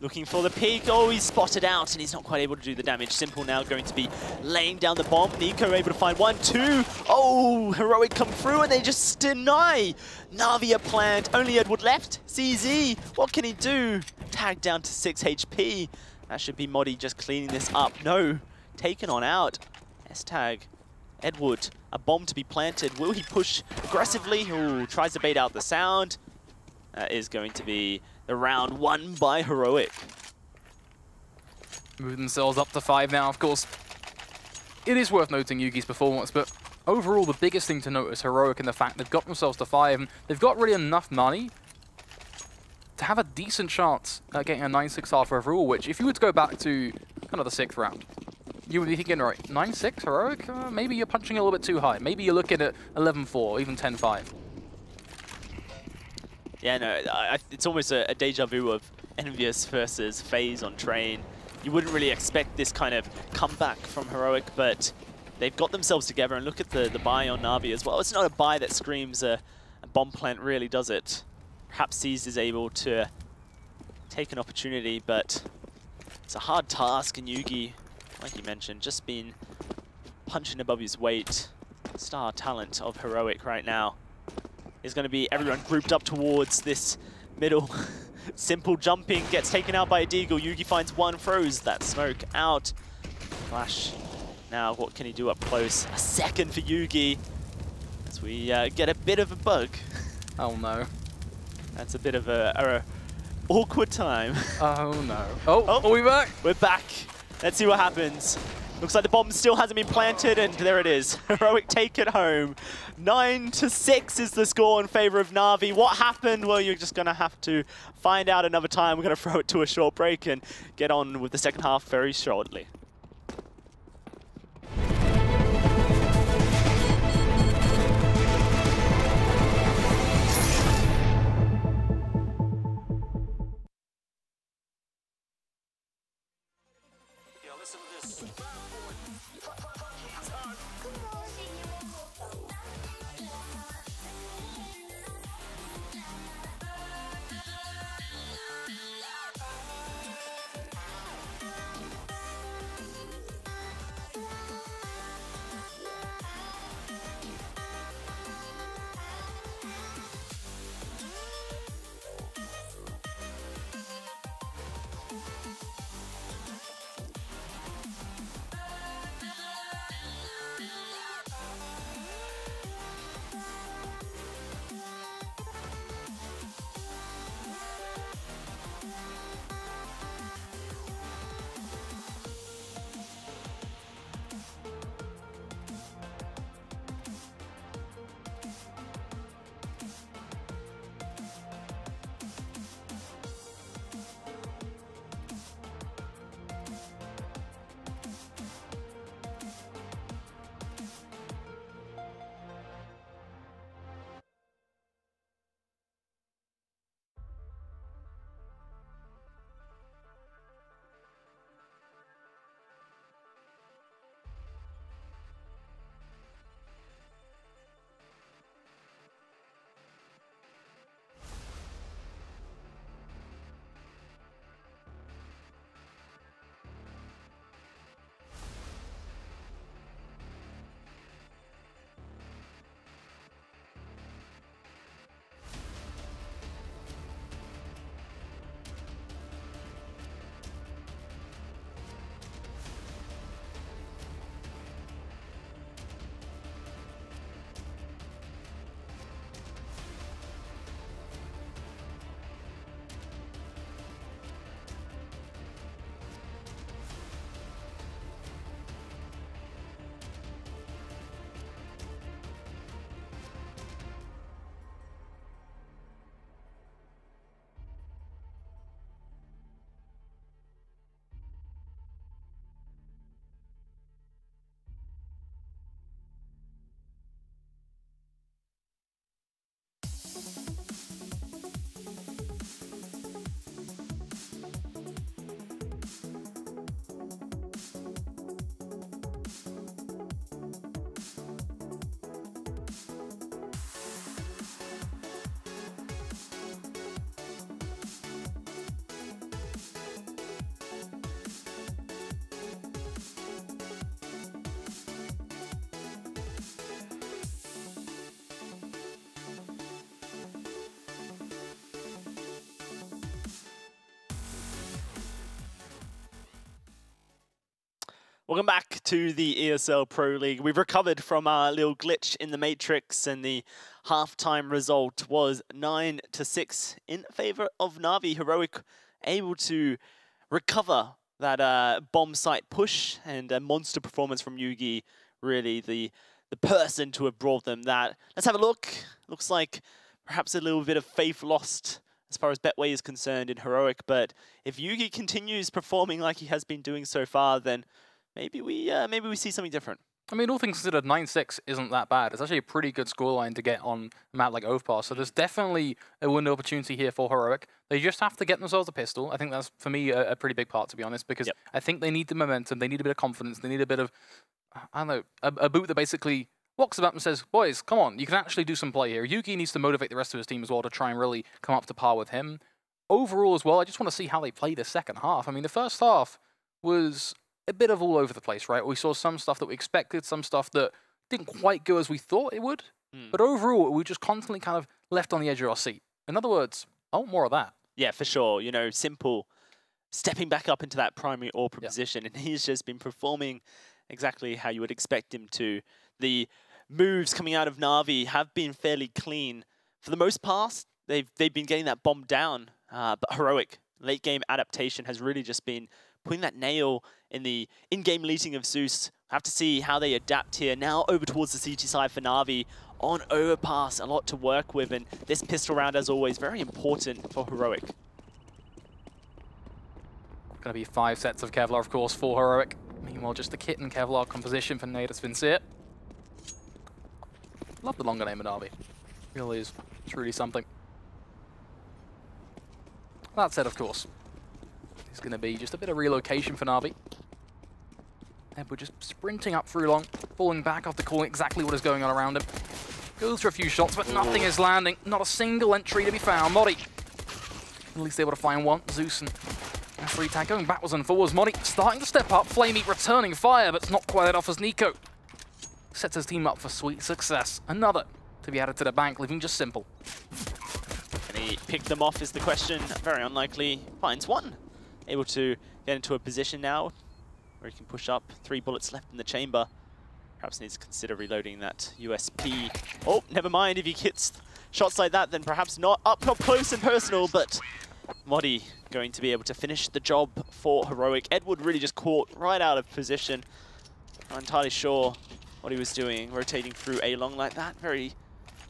Looking for the peak. Oh, he's spotted out and he's not quite able to do the damage. Simple now going to be laying down the bomb. Nico able to find 1, 2. Oh, Heroic come through and they just deny. Na'Vi are planned. Only Edward left. CZ, what can he do? Tag down to 6 HP. That should be Moddy just cleaning this up. No, taken on out. S-tag. Edward, a bomb to be planted. Will he push aggressively? Ooh, tries to bait out the sound. That is going to be the round won by Heroic. Move themselves up to 5 now, of course. It is worth noting Yugi's performance, but overall the biggest thing to note is Heroic and the fact they've got themselves to 5, and they've got really enough money to have a decent chance at getting a 9-6 half overall, which if you were to go back to kind of the 6th round, you would be thinking, right, 9-6 Heroic? Maybe you're punching a little bit too high. Maybe you're looking at 11-4, even 10-5. Yeah, no, it's almost a deja vu of Envious versus FaZe on Train. You wouldn't really expect this kind of comeback from Heroic, but they've got themselves together, and look at the buy on Na'Vi as well. It's not a buy that screams a bomb plant, really, does it? Perhaps Seized is able to take an opportunity, but it's a hard task, and Yugi, like you mentioned, just been punching above his weight. Star talent of Heroic right now is going to be everyone grouped up towards this middle. Simple jumping, gets taken out by a Deagle. Yugi finds 1, throws that smoke out. Flash, now what can he do up close? A second for Yugi, as we get a bit of a bug. Oh no. That's a bit of a awkward time. Oh no. Oh, are we back? We're back. Let's see what happens. Looks like the bomb still hasn't been planted, and there it is. Heroic take it home. 9-6 is the score in favor of Na'Vi. What happened? Well, you're just going to have to find out another time. We're going to throw it to a short break and get on with the second half very shortly. Listen to this. Welcome back to the ESL Pro League. We've recovered from our little glitch in the Matrix, and the halftime result was 9-6 in favor of Na'Vi. Heroic able to recover that bomb site push, and a monster performance from Yugi, really the person to have brought them that. Let's have a look. Looks like perhaps a little bit of faith lost as far as Betway is concerned in Heroic, but if Yugi continues performing like he has been doing so far, then maybe we see something different. I mean, all things considered, 9-6 isn't that bad. It's actually a pretty good scoreline to get on a map like Overpass, so there's definitely a window opportunity here for Heroic. They just have to get themselves a pistol. I think that's, for me, a pretty big part, to be honest, because I think they need the momentum, they need a bit of confidence, they need a bit of, I don't know, a boot that basically walks about and says, boys, come on, you can actually do some play here. Yugi needs to motivate the rest of his team as well to try and really come up to par with him. Overall as well, I just want to see how they play the second half. I mean, the first half was a bit of all over the place, right? We saw some stuff that we expected, some stuff that didn't quite go as we thought it would. But overall, we just constantly kind of left on the edge of our seat. In other words, I want more of that. Yeah, for sure. You know, Simple stepping back up into that primary AWP position, and he's just been performing exactly how you would expect him to. The moves coming out of Na'Vi have been fairly clean. For the most part, they've been getting that bomb down, but Heroic late game adaptation has really just been putting that nail in the in-game leading of Zeus. Have to see how they adapt here. Now over towards the CT side for Na'Vi on Overpass. A lot to work with, and this pistol round, as always, very important for Heroic. Gonna be 5 sets of Kevlar, of course, for Heroic. Meanwhile, just the kit and Kevlar composition for Natus Vincere. Love the longer name of Na'Vi. Really is truly something. That said, of course, it's going to be just a bit of relocation for Na'Vi. And we're just sprinting up through long, falling back after calling exactly what is going on around him. Goes for a few shots, but nothing is landing. Not a single entry to be found. Modi, at least able to find one. Zeus and free tag going backwards and forwards. Modi starting to step up. Flamey returning fire, but it's not quite enough as Nico sets his team up for sweet success. Another to be added to the bank, leaving just Simple. Can he pick them off is the question. Very unlikely. Finds one. Able to get into a position now where he can push up. 3 bullets left in the chamber. Perhaps needs to consider reloading that USP. Oh, never mind. If he hits shots like that, then perhaps not. Up close and personal, but Modi going to be able to finish the job for Heroic. Edward really just caught right out of position. Not entirely sure what he was doing, rotating through A-long like that. Very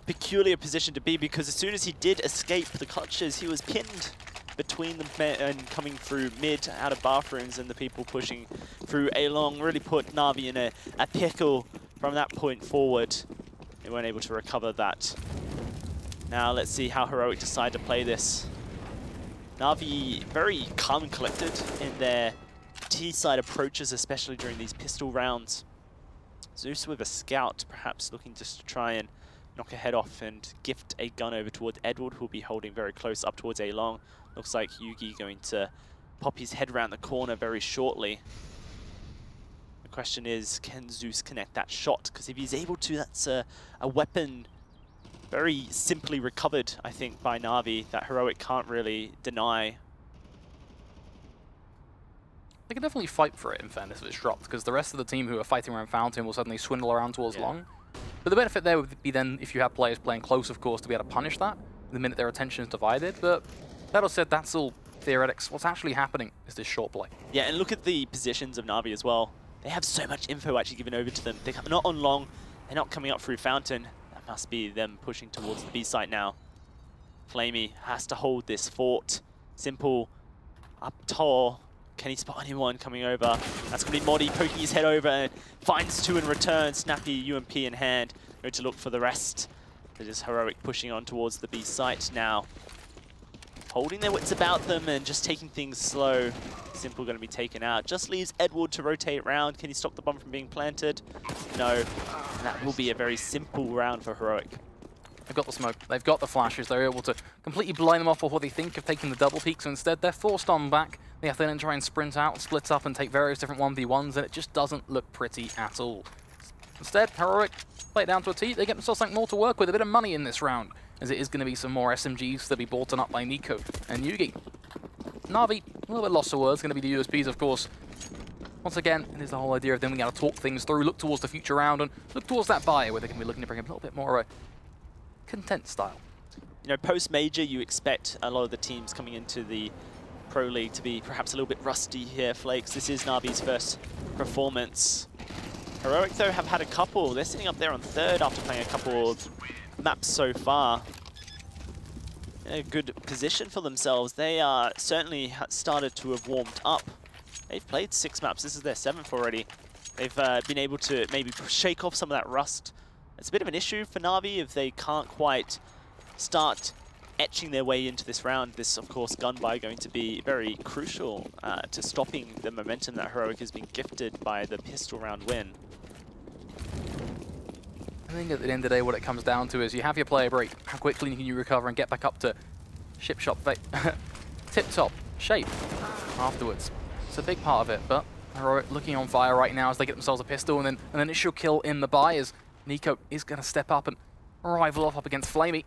peculiar position to be, because as soon as he did escape the clutches, he was pinned between them and coming through mid out of bathrooms, and the people pushing through A-long really put Na'Vi in a pickle from that point forward. They weren't able to recover that. Now let's see how Heroic decide to play this. Na'Vi very calm and collected in their T-side approaches, especially during these pistol rounds. Zeus with a scout, perhaps looking just to try and knock a head off and gift a gun over towards Edward, who will be holding very close up towards A-long. Looks like Yugi going to pop his head around the corner very shortly. The question is, can Zeus connect that shot? Because if he's able to, that's a weapon very simply recovered, I think, by Na'Vi, that Heroic can't really deny. They can definitely fight for it, in fairness, if it's dropped, because the rest of the team who are fighting around Fountain will suddenly swindle around towards long. But the benefit there would be then, if you have players playing close, of course, to be able to punish that the minute their attention is divided. But that all said, that's all theoretics. What's actually happening is this short play. Yeah, and look at the positions of Na'Vi as well. They have so much info actually given over to them. They're not on long, they're not coming up through Fountain. That must be them pushing towards the B site now. Flamey has to hold this fort. Simple up tall. Can he spot anyone coming over? That's going to be Modi poking his head over and finds 2 in return. Snappy UMP in hand. Going to look for the rest. It is Heroic pushing on towards the B site now. Holding their wits about them and just taking things slow. Simple going to be taken out. Just leaves Edward to rotate round. Can he stop the bomb from being planted? No. And that will be a very simple round for Heroic. They've got the smoke, they've got the flashes, they're able to completely blind them off of what they think of taking the double peaks, so instead they're forced on back. They have to then try and sprint out, split up and take various different 1v1s, and it just doesn't look pretty at all. Instead, Heroic play it down to a T, they get themselves something more to work with, a bit of money in this round, as it is going to be some more SMGs to be bought up by Nico and Yugi. Na'Vi, a little bit lost for words, going to be the USPs, of course. Once again, it is the whole idea of then we got to talk things through, look towards the future round, and look towards that buy where they can be looking to bring a little bit more of a content style. You know, post-major, you expect a lot of the teams coming into the Pro League to be perhaps a little bit rusty here, Flakes. This is Na'Vi's first performance. Heroic, though, have had a couple. They're sitting up there on third after playing a couple of maps so far. A good position for themselves. They certainly started to have warmed up. They've played 6 maps. This is their 7th already. They've been able to maybe shake off some of that rust. It's a bit of an issue for Na'Vi if they can't quite start etching their way into this round. This, of course, gun buy going to be very crucial to stopping the momentum that Heroic has been gifted by the pistol round win. I think at the end of the day what it comes down to is you have your player break. How quickly can you recover and get back up to tip-top shape afterwards? It's a big part of it, but Heroic looking on fire right now as they get themselves a pistol, and then an initial kill in the buy as Nico is going to step up and rival off up against Flamey.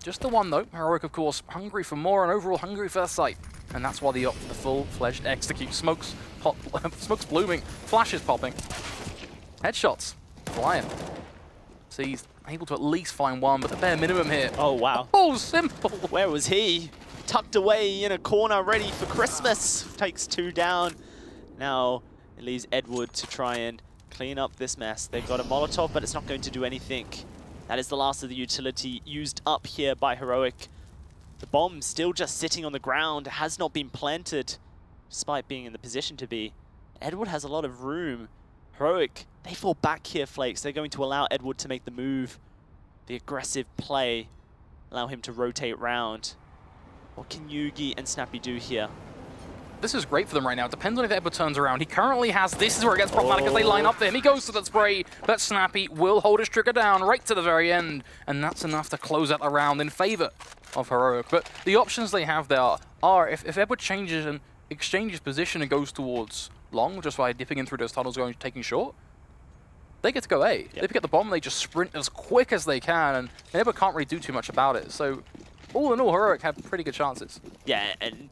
Just the one though. Heroic, of course, hungry for more and overall hungry first sight. And that's why they opt for the full-fledged execute. Smokes blooming, flashes popping. Headshots flying. So he's able to at least find one, but the bare minimum here. Oh, wow. Oh, simple. Where was he? Tucked away in a corner, ready for Christmas. Takes 2 down. Now it leaves Edward to try and clean up this mess. They've got a Molotov, but it's not going to do anything. That is the last of the utility used up here by Heroic. The bomb still just sitting on the ground, has not been planted, despite being in the position to be. Edward has a lot of room. Heroic, they fall back here, Flakes. They're going to allow Edward to make the move, the aggressive play, allow him to rotate round. What can Yugi and Snappy do here? This is great for them right now. It depends on if Edward turns around. He currently has, this is where it gets problematic as they line up for him. He goes to the spray, but Snappy will hold his trigger down right to the very end. And that's enough to close out the round in favor of Heroic. But the options they have there are, if Edward changes and exchanges position and goes towards long, just by dipping in through those tunnels, taking short, they get to go A. Yep. They pick up the bomb, they just sprint as quick as they can, and Edward can't really do too much about it. So all in all, Heroic have pretty good chances. Yeah, and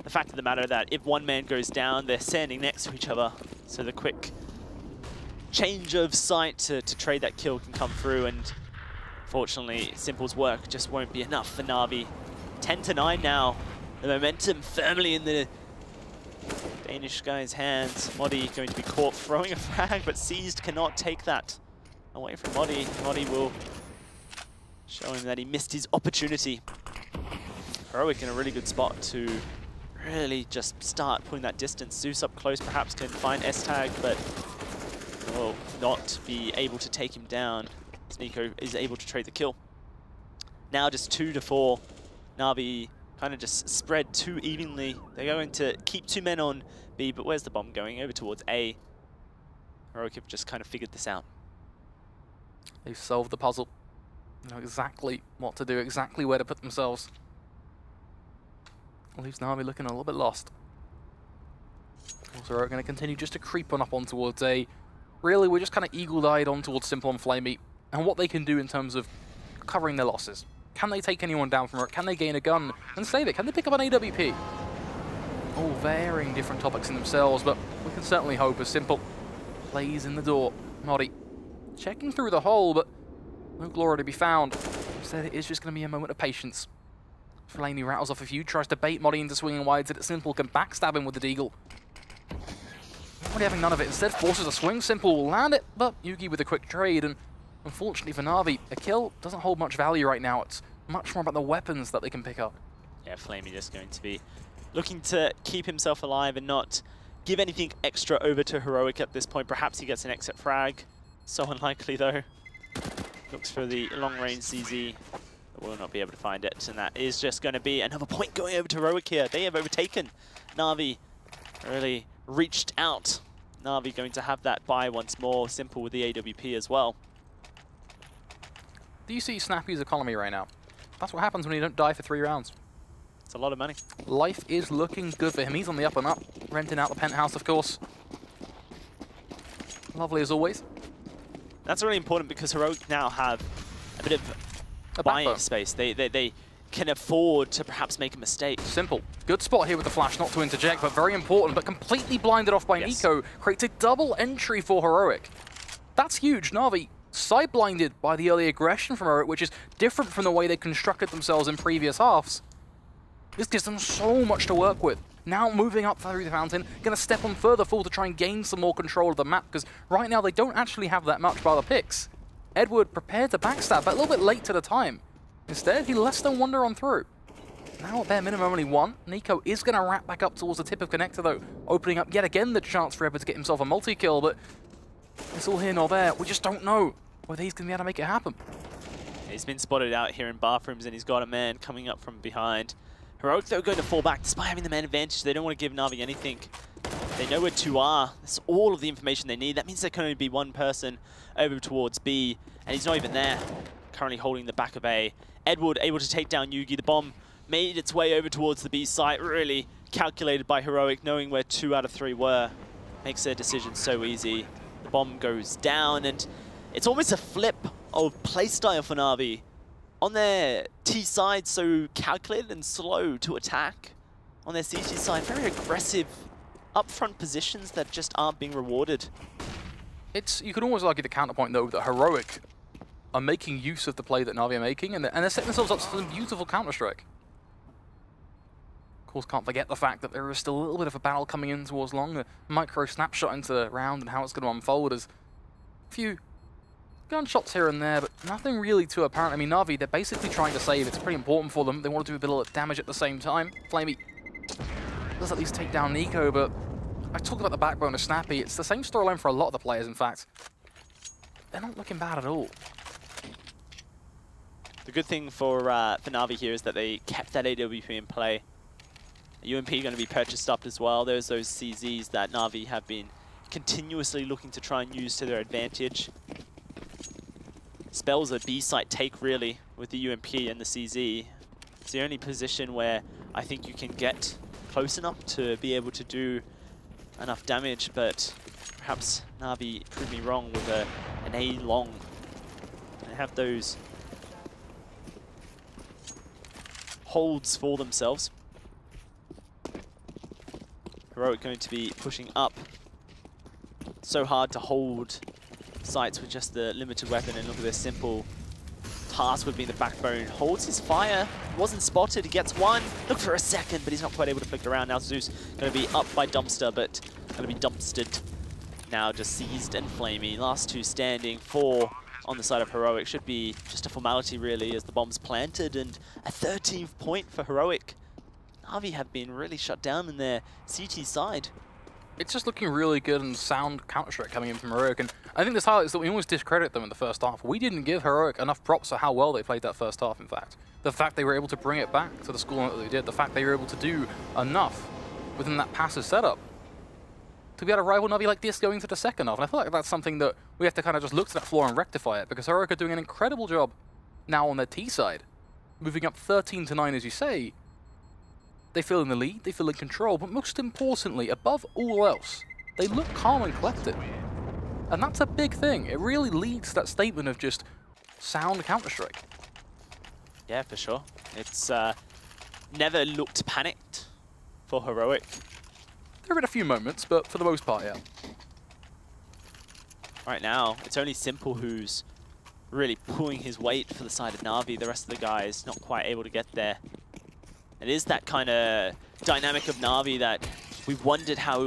the fact of the matter that if one man goes down, they're standing next to each other. So the quick change of sight to trade that kill can come through, and fortunately, Simple's work just won't be enough for Na'Vi. 10-9 now. The momentum firmly in the Danish guy's hands. Modi going to be caught throwing a frag, but Seized cannot take that away from Modi. Modi will show him that he missed his opportunity. Heroic in a really good spot to really just start putting that distance. Zeus up close perhaps can find S-Tag, but will not be able to take him down. Nico is able to trade the kill. Now just 2-4. Na'Vi kind of just spread too evenly. They're going to keep 2 men on B, but where's the bomb going? Over towards A. Heroic have just kind of figured this out. They've solved the puzzle. They know exactly what to do, exactly where to put themselves. Leaves Na'Vi looking a little bit lost. Also, we're going to continue just to creep on up on towards A. Really, we're just kind of eagle-eyed on towards Simple and Flamey, and what they can do in terms of covering their losses. Can they take anyone down from it? Can they gain a gun and save it? Can they pick up an AWP? All varying different topics in themselves, but we can certainly hope as Simple plays in the door. Modi checking through the hole, but no glory to be found. Instead, it is just going to be a moment of patience. Flamey rattles off a few, tries to bait Modi into swinging wide so that Simple can backstab him with the deagle. Modi having none of it, instead forces a swing. Simple will land it, but Yugi with a quick trade, and unfortunately for Na'Vi, a kill doesn't hold much value right now. It's much more about the weapons that they can pick up. Yeah, Flamey just going to be looking to keep himself alive and not give anything extra over to Heroic at this point. Perhaps he gets an exit frag. So unlikely though. Looks for the long-range CZ. Will not be able to find it, and that is just going to be another point going over to Heroic here. They have overtaken. Na'Vi really reached out. Na'Vi going to have that buy once more. Simple with the AWP as well. Do you see Snappy's economy right now? That's what happens when you don't die for 3 rounds. It's a lot of money. Life is looking good for him. He's on the up and up, renting out the penthouse, of course. Lovely as always. That's really important because Heroic now have a bit of buying space. They can afford to perhaps make a mistake. Simple. Good spot here with the flash, not to interject, but very important, but completely blinded off by Nico. Creates a double entry for Heroic. That's huge. Na'Vi side-blinded by the early aggression from Heroic, which is different from the way they constructed themselves in previous halves. This gives them so much to work with. Now moving up through the fountain, going to step on further forward to try and gain some more control of the map, because right now they don't actually have that much by the picks. Edward prepared to backstab, but a little bit late to the time. Instead, he lets them wander on through. Now at bare minimum only one. Nico is going to wrap back up towards the tip of connector though, opening up yet again the chance for Edward to get himself a multi-kill, but it's all here nor there. We just don't know whether he's going to be able to make it happen. He's been spotted out here in bathrooms and he's got a man coming up from behind. Heroic though going to fall back despite having the man advantage. They don't want to give Na'Vi anything. They know where two are. That's all of the information they need. That means there can only be one person over towards B, and he's not even there. Currently holding the back of A. Edward able to take down Yugi. The bomb made its way over towards the B site. Really calculated by Heroic, knowing where 2 out of 3 were. Makes their decision so easy. The bomb goes down, and it's almost a flip of playstyle for Na'Vi. On their T side, so calculated and slow to attack. On their CT side, very aggressive upfront positions that just aren't being rewarded. You could almost argue the counterpoint though that Heroic are making use of the play that Na'Vi are making, and they're setting themselves up for some beautiful Counter-Strike. Of course, can't forget the fact that there is still a little bit of a battle coming in towards long. A micro snapshot into the round and how it's going to unfold as a few gunshots here and there, but nothing really too apparent. I mean, Na'Vi, they're basically trying to save. It's pretty important for them. They want to do a bit of damage at the same time. Flamey does at least take down Nico, but I talked about the backbone of Snappy. It's the same storyline for a lot of the players, in fact. They're not looking bad at all. The good thing for Na'Vi here is that they kept that AWP in play. UMP going to be purchased up as well. There's those CZs that Na'Vi have been continuously looking to try and use to their advantage. Spells a B site take really with the UMP and the CZ. It's the only position where I think you can get close enough to be able to do enough damage, but perhaps Na'Vi proved me wrong with an A long. They have those holds for themselves. Heroic going to be pushing up. So hard to hold sites with just the limited weapon, and look at this simple task with being the backbone. Holds his fire, wasn't spotted, he gets one, look for a second, but he's not quite able to flick it around. Now Zeus going to be up by Dumpster, but going to be dumpstered. Now just seized and Flamey. Last 2 standing, 4 on the side of Heroic. Should be just a formality really as the bomb's planted, and a 13th point for Heroic. Na'Vi have been really shut down in their CT side. It's just looking really good and sound Counter-Strike coming in from Heroic, and I think this highlights that we almost discredit them in the first half. We didn't give Heroic enough props for how well they played that first half, in fact. The fact they were able to bring it back to the scoreline that they did, the fact they were able to do enough within that passive setup to be able to rival Na'Vi like this going into the second half. And I feel like that's something that we have to kind of just look to that floor and rectify it, because Heroic are doing an incredible job now on their T side. Moving up 13-9, as you say. They feel in the lead, they feel in control, but most importantly, above all else, they look calm and collected. And that's a big thing. It really leads to that statement of just sound Counter-Strike. Yeah, for sure. It's never looked panicked for Heroic. There have been a few moments, but for the most part, yeah. Right now, it's only Simple who's really pulling his weight for the side of Na'Vi. The rest of the guys not quite able to get there. It is that kind of dynamic of Na'Vi that we wondered how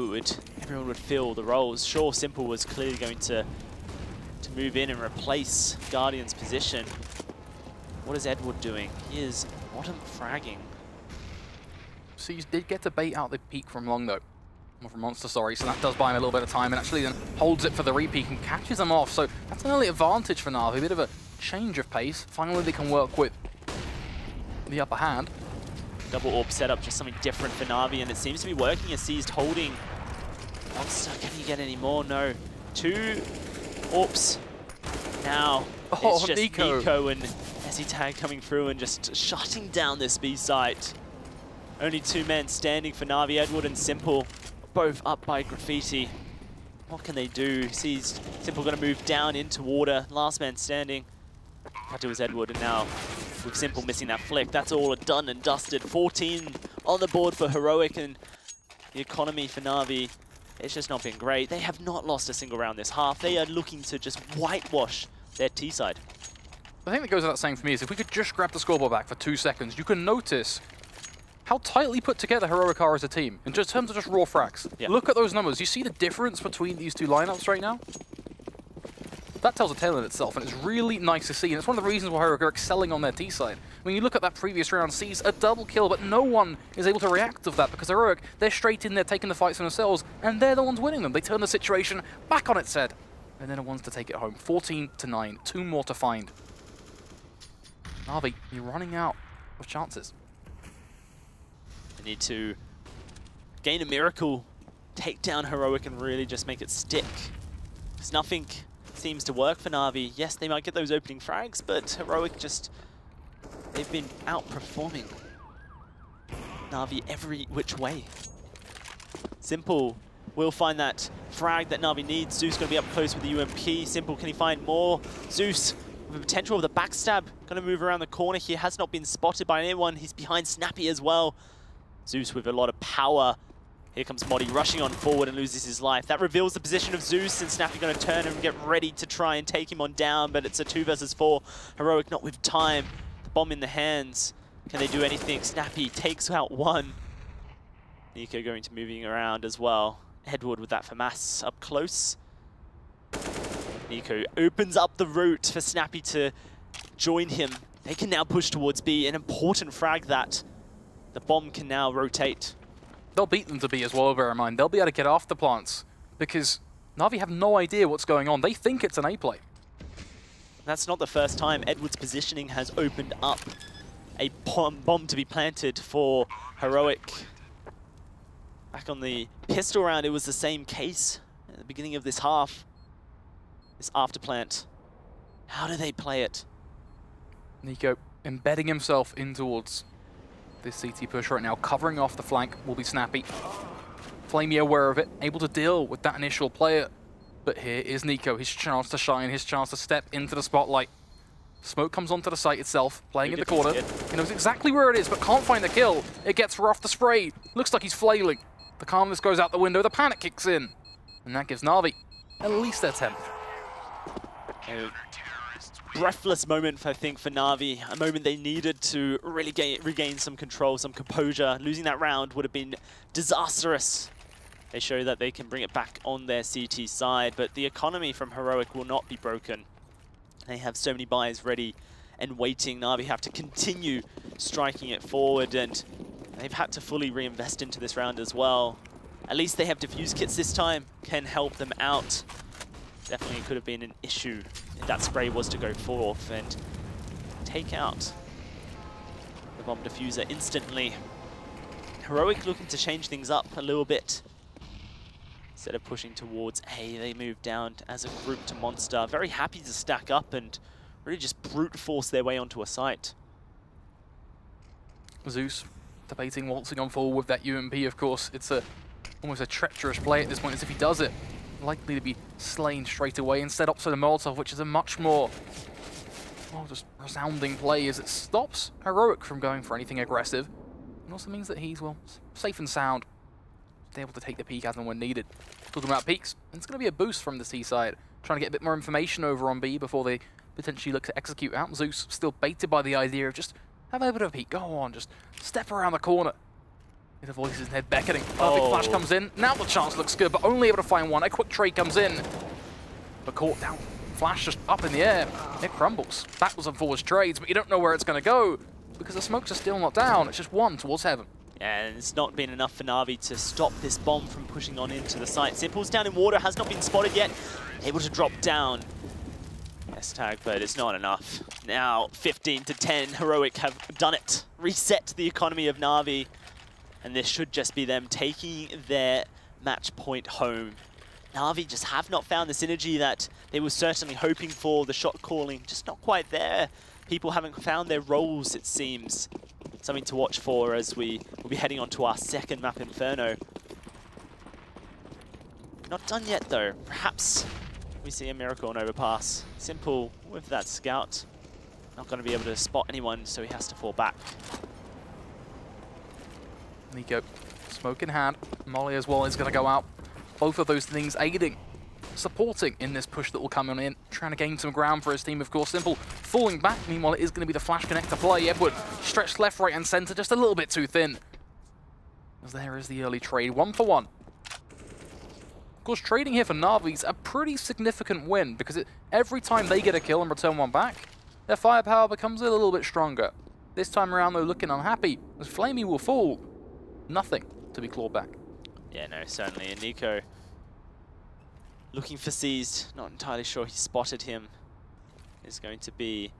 everyone would fill the roles. Sure, Simple was clearly going to move in and replace Guardian's position. What is Edward doing? He is bottom fragging. Seas did get to bait out the peak from long though. Or from Monster, sorry, so that does buy him a little bit of time, and actually then holds it for the repeat and catches them off. So that's an early advantage for Na'Vi, a bit of a change of pace. Finally they can work with the upper hand. Double AWP setup, just something different for Na'Vi, and it seems to be working as Seized holding. Monster, can he get any more? No. 2 AWPs. Now it's just Nico and SE Tag coming through and just shutting down this B site. Only 2 men standing for Na'Vi, Edward and Simple, both up by Graffiti. What can they do? Seized. Simple going to move down into water. Last man standing. That was Edward, and now with Simple missing that flick. That's all done and dusted. 14 on the board for Heroic, and the economy for Na'Vi, it's just not been great. They have not lost a single round this half. They are looking to just whitewash their T-side. The thing that goes without saying for me is if we could just grab the scoreboard back for 2 seconds, you can notice how tightly put together Heroic are as a team in just terms of just raw frags. Yeah. Look at those numbers. You see the difference between these two lineups right now? That tells a tale in itself, and it's really nice to see, and it's one of the reasons why Heroic are excelling on their T side. When you look at that previous round, sees a double kill, but no one is able to react to that because Heroic, they're straight in there taking the fights for themselves, and they're the ones winning them. They turn the situation back on its head, and they're the ones to take it home. 14-9, 2 more to find. Na'Vi, you're running out of chances. They need to gain a miracle, take down Heroic, and really just make it stick. Because nothing seems to work for Na'Vi. Yes, they might get those opening frags, but Heroic just, they've been outperforming Na'Vi every which way. Simple will find that frag that Na'Vi needs. Zeus going to be up close with the UMP. Simple, can he find more? Zeus with the potential of the backstab. Going to move around the corner here. Has not been spotted by anyone. He's behind Snappy as well. Zeus with a lot of power. Here comes Modi rushing on forward and loses his life. That reveals the position of Zeus, and Snappy going to turn and get ready to try and take him on down, but it's a 2 versus 4. Heroic not with time. The bomb in the hands. Can they do anything? Snappy takes out one. Nico going to moving around as well. Edward with that FAMAS up close. Nico opens up the route for Snappy to join him. They can now push towards B. An important frag that the bomb can now rotate. They'll beat them to B as well, bear in mind. They'll be able to get off the plants because Na'Vi have no idea what's going on. They think it's an A play. That's not the first time Edward's positioning has opened up a bomb to be planted for Heroic. Back on the pistol round, it was the same case at the beginning of this half. This after plant. How do they play it? Nico embedding himself in towards this CT push right now, covering off the flank will be Snappy. Flamey aware of it, able to deal with that initial player. But here is Nico, his chance to shine, his chance to step into the spotlight. Smoke comes onto the site itself, playing in the corner. He knows exactly where it is, but can't find the kill. It gets her off the spray. Looks like he's flailing. The calmness goes out the window, the panic kicks in. And that gives Na'Vi at least their 10th. Breathless moment, I think, for Na'Vi. A moment they needed to really regain some control, some composure. Losing that round would have been disastrous. They show that they can bring it back on their CT side, but the economy from Heroic will not be broken. They have so many buys ready and waiting. Na'Vi have to continue striking it forward, and they've had to fully reinvest into this round as well. At least they have defuse kits this time, can help them out. Definitely could have been an issue if that spray was to go forth and take out the bomb diffuser instantly. Heroic looking to change things up a little bit. Instead of pushing towards A, they move down as a group to Monster. Very happy to stack up and really just brute force their way onto a site. Zeus debating waltzing on forward with that UMP, of course. It's almost a treacherous play at this point, as if he does it, likely to be slain straight away. Instead opts for the Molotov, which is a much more, well, just resounding play as it stops Heroic from going for anything aggressive. It also means that he's, well, safe and sound, able to take the peek as and when needed. Talking about peeks, and it's going to be a boost from the C side, trying to get a bit more information over on B before they potentially look to execute out. Zeus still baited by the idea of just have a bit of a peek, go on, just step around the corner. The voice in his head beckoning. Perfect flash comes in. Now the chance looks good, but only able to find one. A quick trade comes in, but caught down. Flash just up in the air. It crumbles. That was unforced trades, but you don't know where it's going to go because the smokes are still not down. It's just one towards heaven. Yeah, and it's not been enough for Na'Vi to stop this bomb from pushing on into the site. Simple's down in water, has not been spotted yet. Able to drop down. Yes, tag, but it's not enough. Now 15-10, Heroic have done it. Reset the economy of Na'Vi. And this should just be them taking their match point home. Na'Vi just have not found the synergy that they were certainly hoping for. The shot calling just not quite there. People haven't found their roles, it seems. Something to watch for as we will be heading on to our second map, Inferno. Not done yet though. Perhaps we see a miracle on Overpass. Simple with that scout. Not going to be able to spot anyone, so he has to fall back. Nico, smoke in hand. Molly as well is going to go out. Both of those things aiding, supporting in this push that will come on in. Trying to gain some ground for his team, of course. Simple falling back. Meanwhile, it is going to be the flash connector play. Edward stretched left, right, and center, just a little bit too thin. As there is the early trade, 1 for 1. Of course, trading here for Na'Vi's a pretty significant win because every time they get a kill and return one back, their firepower becomes a little bit stronger. This time around, though, looking unhappy as Flamey will fall. Nothing to be clawed back. Yeah, no, certainly. And Nico looking for Seized. Not entirely sure he spotted him. Is going to be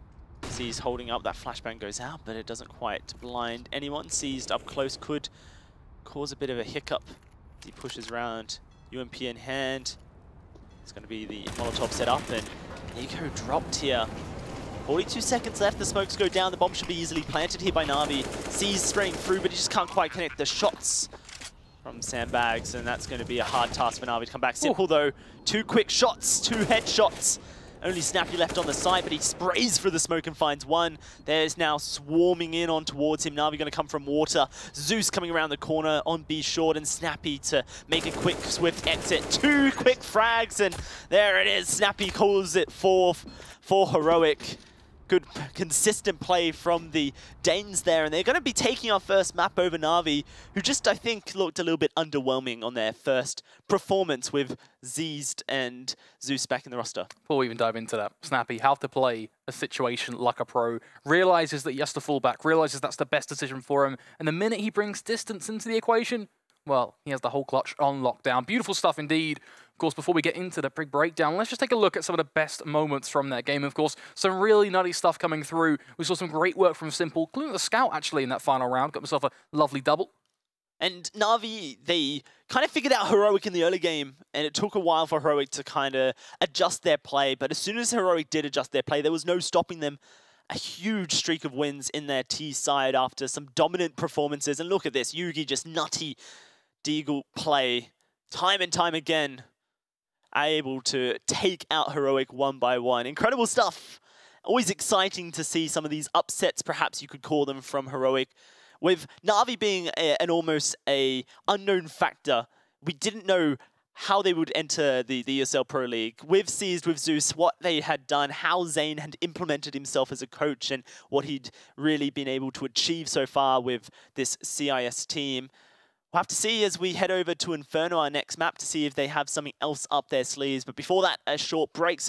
Seized holding up. That flashbang goes out, but it doesn't quite blind anyone. Seized up close could cause a bit of a hiccup. He pushes around. UMP in hand. It's going to be the Molotov set up, and Nico dropped here. 42 seconds left, the smokes go down, the bomb should be easily planted here by Na'Vi. Sees spraying through, but he just can't quite connect the shots from Sandbags, and that's going to be a hard task for Na'Vi to come back. Simple though, 2 quick shots, 2 headshots. Only Snappy left on the side, but he sprays through the smoke and finds one. There's now swarming in on towards him. Na'Vi going to come from water. Zeus coming around the corner on B short, and Snappy to make a quick, swift exit. 2 quick frags, and there it is. Snappy calls it for Heroic. Good, consistent play from the Danes there, and they're going to be taking our first map over Na'Vi, who just, I think, looked a little bit underwhelming on their first performance with Zeezed and Zeus back in the roster. Before we even dive into that, Snappy, how to play a situation like a pro, realizes that he has to fall back, realizes that's the best decision for him, and the minute he brings distance into the equation, well, he has the whole clutch on lockdown. Beautiful stuff indeed. Of course, before we get into the big breakdown, let's just take a look at some of the best moments from that game. Of course, some really nutty stuff coming through. We saw some great work from Simple, including the scout, actually, in that final round. Got himself a lovely double. And Na'Vi, they kind of figured out Heroic in the early game, and it took a while for Heroic to kind of adjust their play. But as soon as Heroic did adjust their play, there was no stopping them. A huge streak of wins in their T side after some dominant performances. And look at this, Yugi just nutty Deagle play, time and time again, able to take out Heroic 1 by 1. Incredible stuff. Always exciting to see some of these upsets, perhaps you could call them, from Heroic. With Na'Vi being an almost a unknown factor, we didn't know how they would enter the ESL Pro League. With Seized, with Zeus, what they had done, how Zane had implemented himself as a coach, and what he'd really been able to achieve so far with this CIS team. We'll have to see as we head over to Inferno, our next map, to see if they have something else up their sleeves. But before that, a short break.